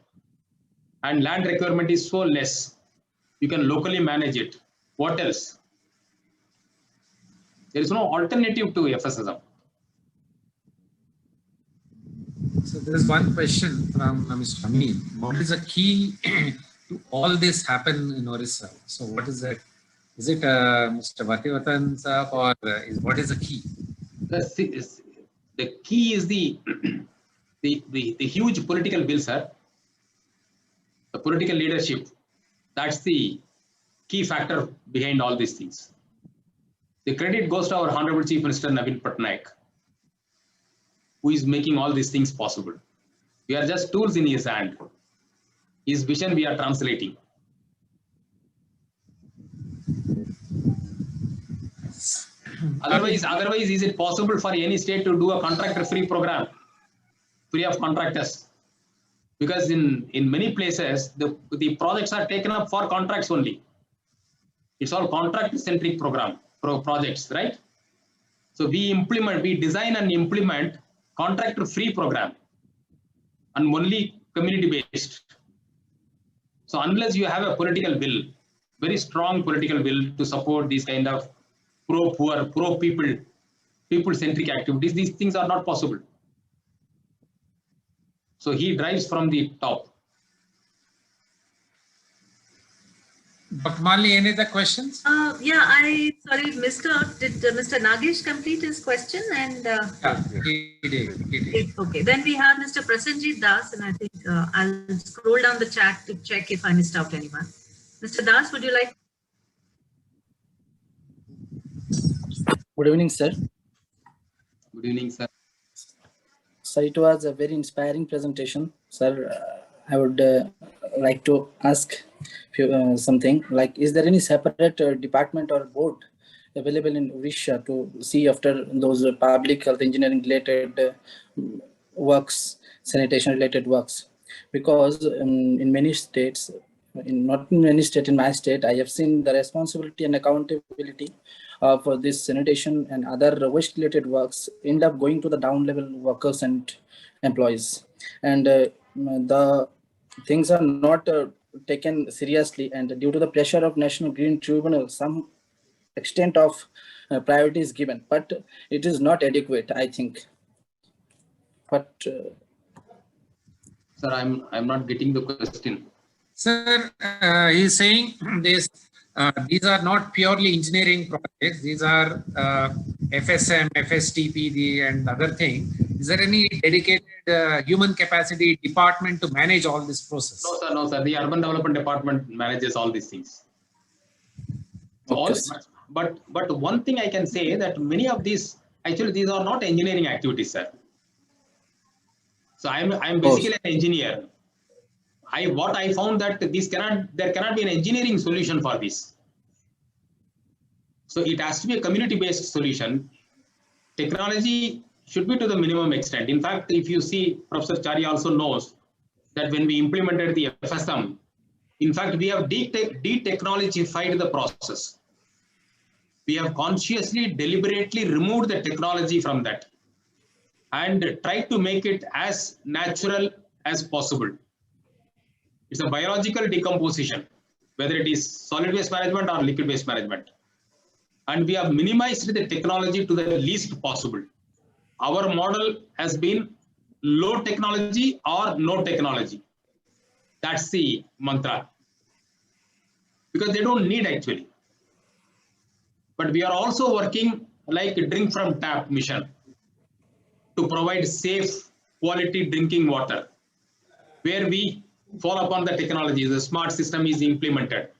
and land requirement is so less. You can locally manage it. What else? There is no alternative to FSSM. So there is one question from Mr. Amin. What is the key to all this happen in Orissa? So what is it? Is it Mr. Bhativatan sir, or what is the key? The key is the huge political will, sir. The political leadership. That's the key factor behind all these things. The credit goes to our Honorable Chief Minister Naveen Patnaik, who is making all these things possible. We are just tools in his hand. His vision we are translating. Otherwise, is it possible for any state to do a contractor-free program, free of contractors? Because in many places, the projects are taken up for contracts only. It's all contract-centric projects, right? So we design and implement contractor-free program and only community-based. So unless you have a political will, very strong political will to support these kind of pro-poor, pro-people, people-centric activities, these things are not possible. So he drives from the top. Dr. Mali, any other questions? Yeah, did Mr. Nagesh complete his question? And yeah, he did. Okay, then we have Mr. Prasenjit Das, and I think I'll scroll down the chat to check if I missed out anyone. Mr. Das, would you like? Good evening, sir. Good evening, sir. Sir, it was a very inspiring presentation. Sir, I would like to ask something like, is there any separate department or board available in Odisha to see after those public health engineering related works, sanitation related works? Because in many states, not in many states, in my state, I have seen the responsibility and accountability for this sanitation and other waste related works end up going to the down level workers and employees, and the things are not taken seriously, and due to the pressure of National Green Tribunal, some extent of priority is given, but it is not adequate, I think. But sir, I'm not getting the question. Sir, he's saying this. These are not purely engineering projects. These are FSM, FSTP, and other thing. Is there any dedicated human capacity department to manage all this process? No, sir. The Urban Development Department manages all these things. Okay. But one thing I can say that many of these, actually, these are not engineering activities, sir. So I'm basically an engineer. What I found that there cannot be an engineering solution for this. So it has to be a community-based solution. Technology should be to the minimum extent. In fact, if you see, Professor Chari also knows that when we implemented the FSM, in fact, we have de-technologified the process. We have consciously, deliberately removed the technology from that and tried to make it as natural as possible. It's a biological decomposition, whether it is solid waste management or liquid waste management. and we have minimized the technology to the least possible. Our model has been low technology or no technology. That's the mantra. Because they don't need actually. But we are also working like a drink from tap mission to provide safe, quality drinking water, where we fall upon the technology. The smart system is implemented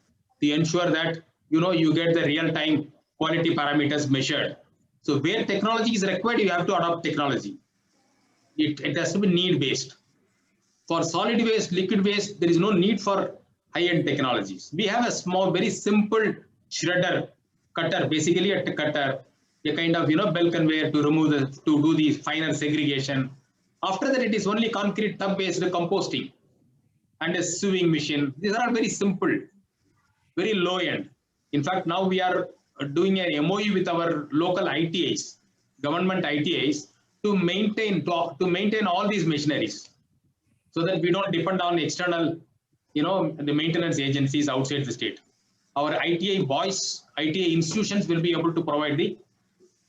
to ensure that you get the real-time quality parameters measured. So where technology is required, you have to adopt technology. It has to be need-based. For solid waste, liquid waste, there is no need for high-end technologies. We have a small, very simple shredder, cutter, basically a cutter, a kind of bell conveyor to do the final segregation. After that, it is only concrete tub-based composting and a sewing machine. These are all very simple, very low end. In fact, now we are doing an MOU with our local ITIs, government ITIs, to maintain all these machineries, so that we don't depend on external, the maintenance agencies outside the state. Our ITI boys, ITI institutions will be able to provide the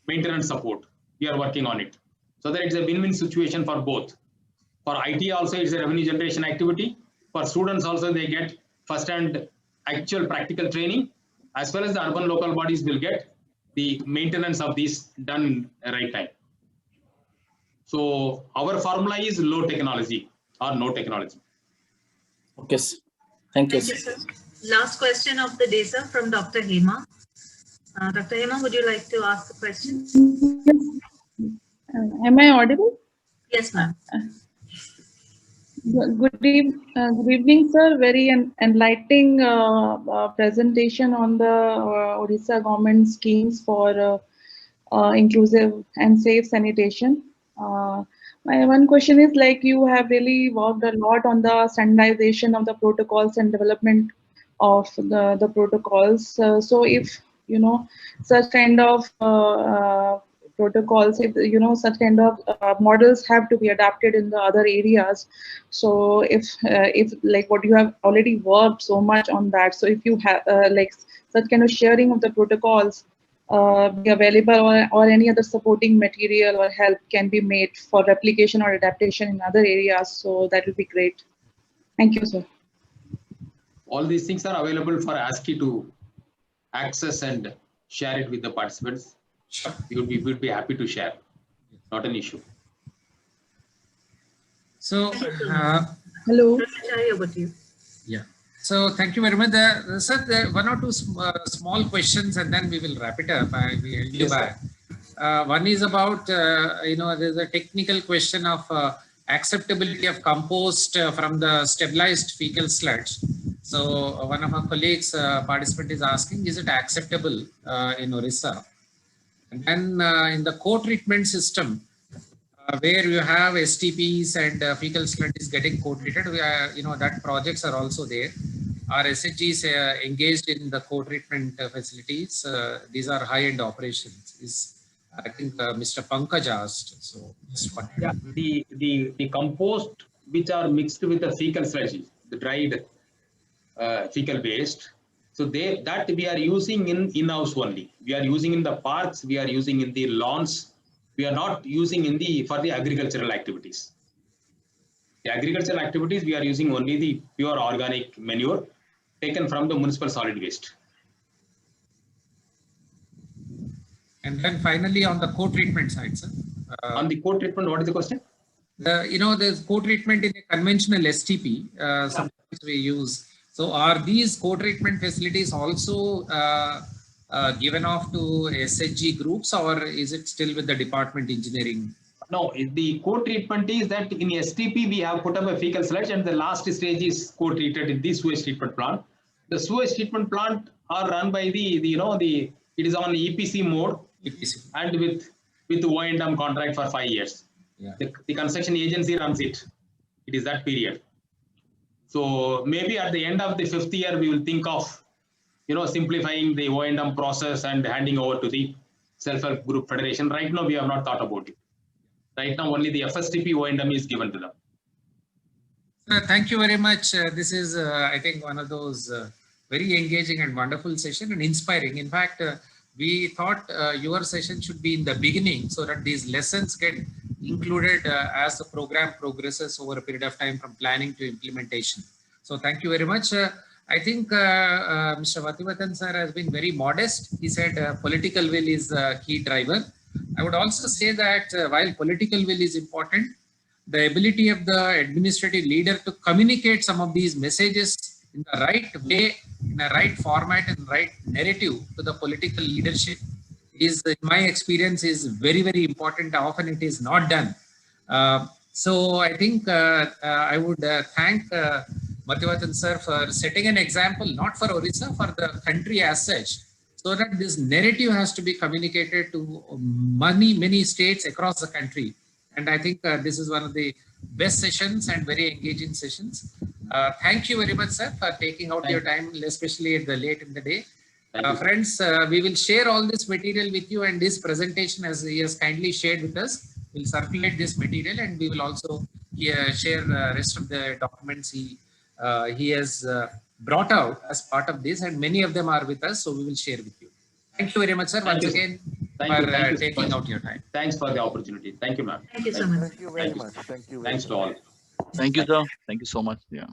maintenance support. We are working on it, so that it's a win-win situation for both. For IT also, it's a revenue generation activity. For students also, they get first-hand actual practical training, as well as the urban local bodies will get the maintenance of these done right time. So our formula is low technology or no technology. Okay, sir. Thank you, sir. Last question of the day, sir, from Dr. Hema. Dr. Hema, would you like to ask the question? Am I audible? Yes, ma'am. Good evening, sir. Very enlightening presentation on the Odisha government schemes for inclusive and safe sanitation. My one question is, like, you have really worked a lot on the standardization of the protocols and development of the protocols. So if such kind of protocols, if such kind of models have to be adapted in the other areas. So if like what you have already worked so much on that, so if you have like such kind of sharing of the protocols be available, or any other supporting material or help can be made for replication or adaptation in other areas, so that would be great. Thank you, sir. All these things are available for ASCII to access and share it with the participants. Sure. We would be happy to share. Not an issue. So, hello. Over to you. Yeah. So thank you very much. Sir, one or two small questions, and then we will wrap it up. One is about, there's a technical question of acceptability of compost from the stabilized fecal sludge. So one of our colleagues, participant, is asking, is it acceptable in Orissa? And then in the co-treatment system, where you have STPs and fecal sludge is getting co-treated, that projects are also there. Our SHGs engaged in the co-treatment facilities. These are high-end operations. I think Mr. Pankaj asked. So yeah, the compost which are mixed with the fecal sludge, the dried fecal waste. So that we are using in-house only. We are using in the parks. We are using in the lawns. We are not using for the agricultural activities. The agricultural activities, we are using only the pure organic manure taken from the municipal solid waste. And then finally on the co-treatment side, sir. On the co-treatment, what is the question? There's co-treatment in a conventional STP. Sometimes we use. So are these co-treatment facilities also given off to SHG groups, or is it still with the department engineering? No, the co-treatment is that in STP we have put up a fecal sludge, and the last stage is co-treated in the sewage treatment plant. The sewage treatment plant are run by it is on EPC mode, and with O&M contract for 5 years. Yeah. The construction agency runs it. It is that period. So maybe at the end of the 5th year, we will think of, simplifying the O&M process and handing over to the self-help group federation. Right now, we have not thought about it. Right now, only the FSTP O&M is given to them. Thank you very much. This is, I think, one of those very engaging and wonderful session and inspiring. In fact, we thought your session should be in the beginning so that these lessons get included as the program progresses over a period of time from planning to implementation. So thank you very much. I think Mr. Vattivatan sir has been very modest. He said political will is a key driver. I would also say that while political will is important, the ability of the administrative leader to communicate some of these messages in the right way, in the right format and right narrative to the political leadership is, in my experience, is very, very important. Often it is not done. So I think I would thank Vattivatan sir for setting an example, not for Orissa, for the country as such, so that this narrative has to be communicated to many states across the country. And I think this is one of the best sessions and very engaging sessions. Thank you very much, sir, for taking out your time, especially at the late in the day. Friends, we will share all this material with you, and this presentation, as he has kindly shared with us, will circulate this material, and we will also share the rest of the documents he has brought out as part of this, and many of them are with us, so we will share with you. Thank you very much, sir, once again for taking out your time. Thanks for the opportunity. Thank you, ma'am. Thank you so much. Thank you very much. Thank you. Thanks to all. Thank you, sir. Thank you so much. Yeah.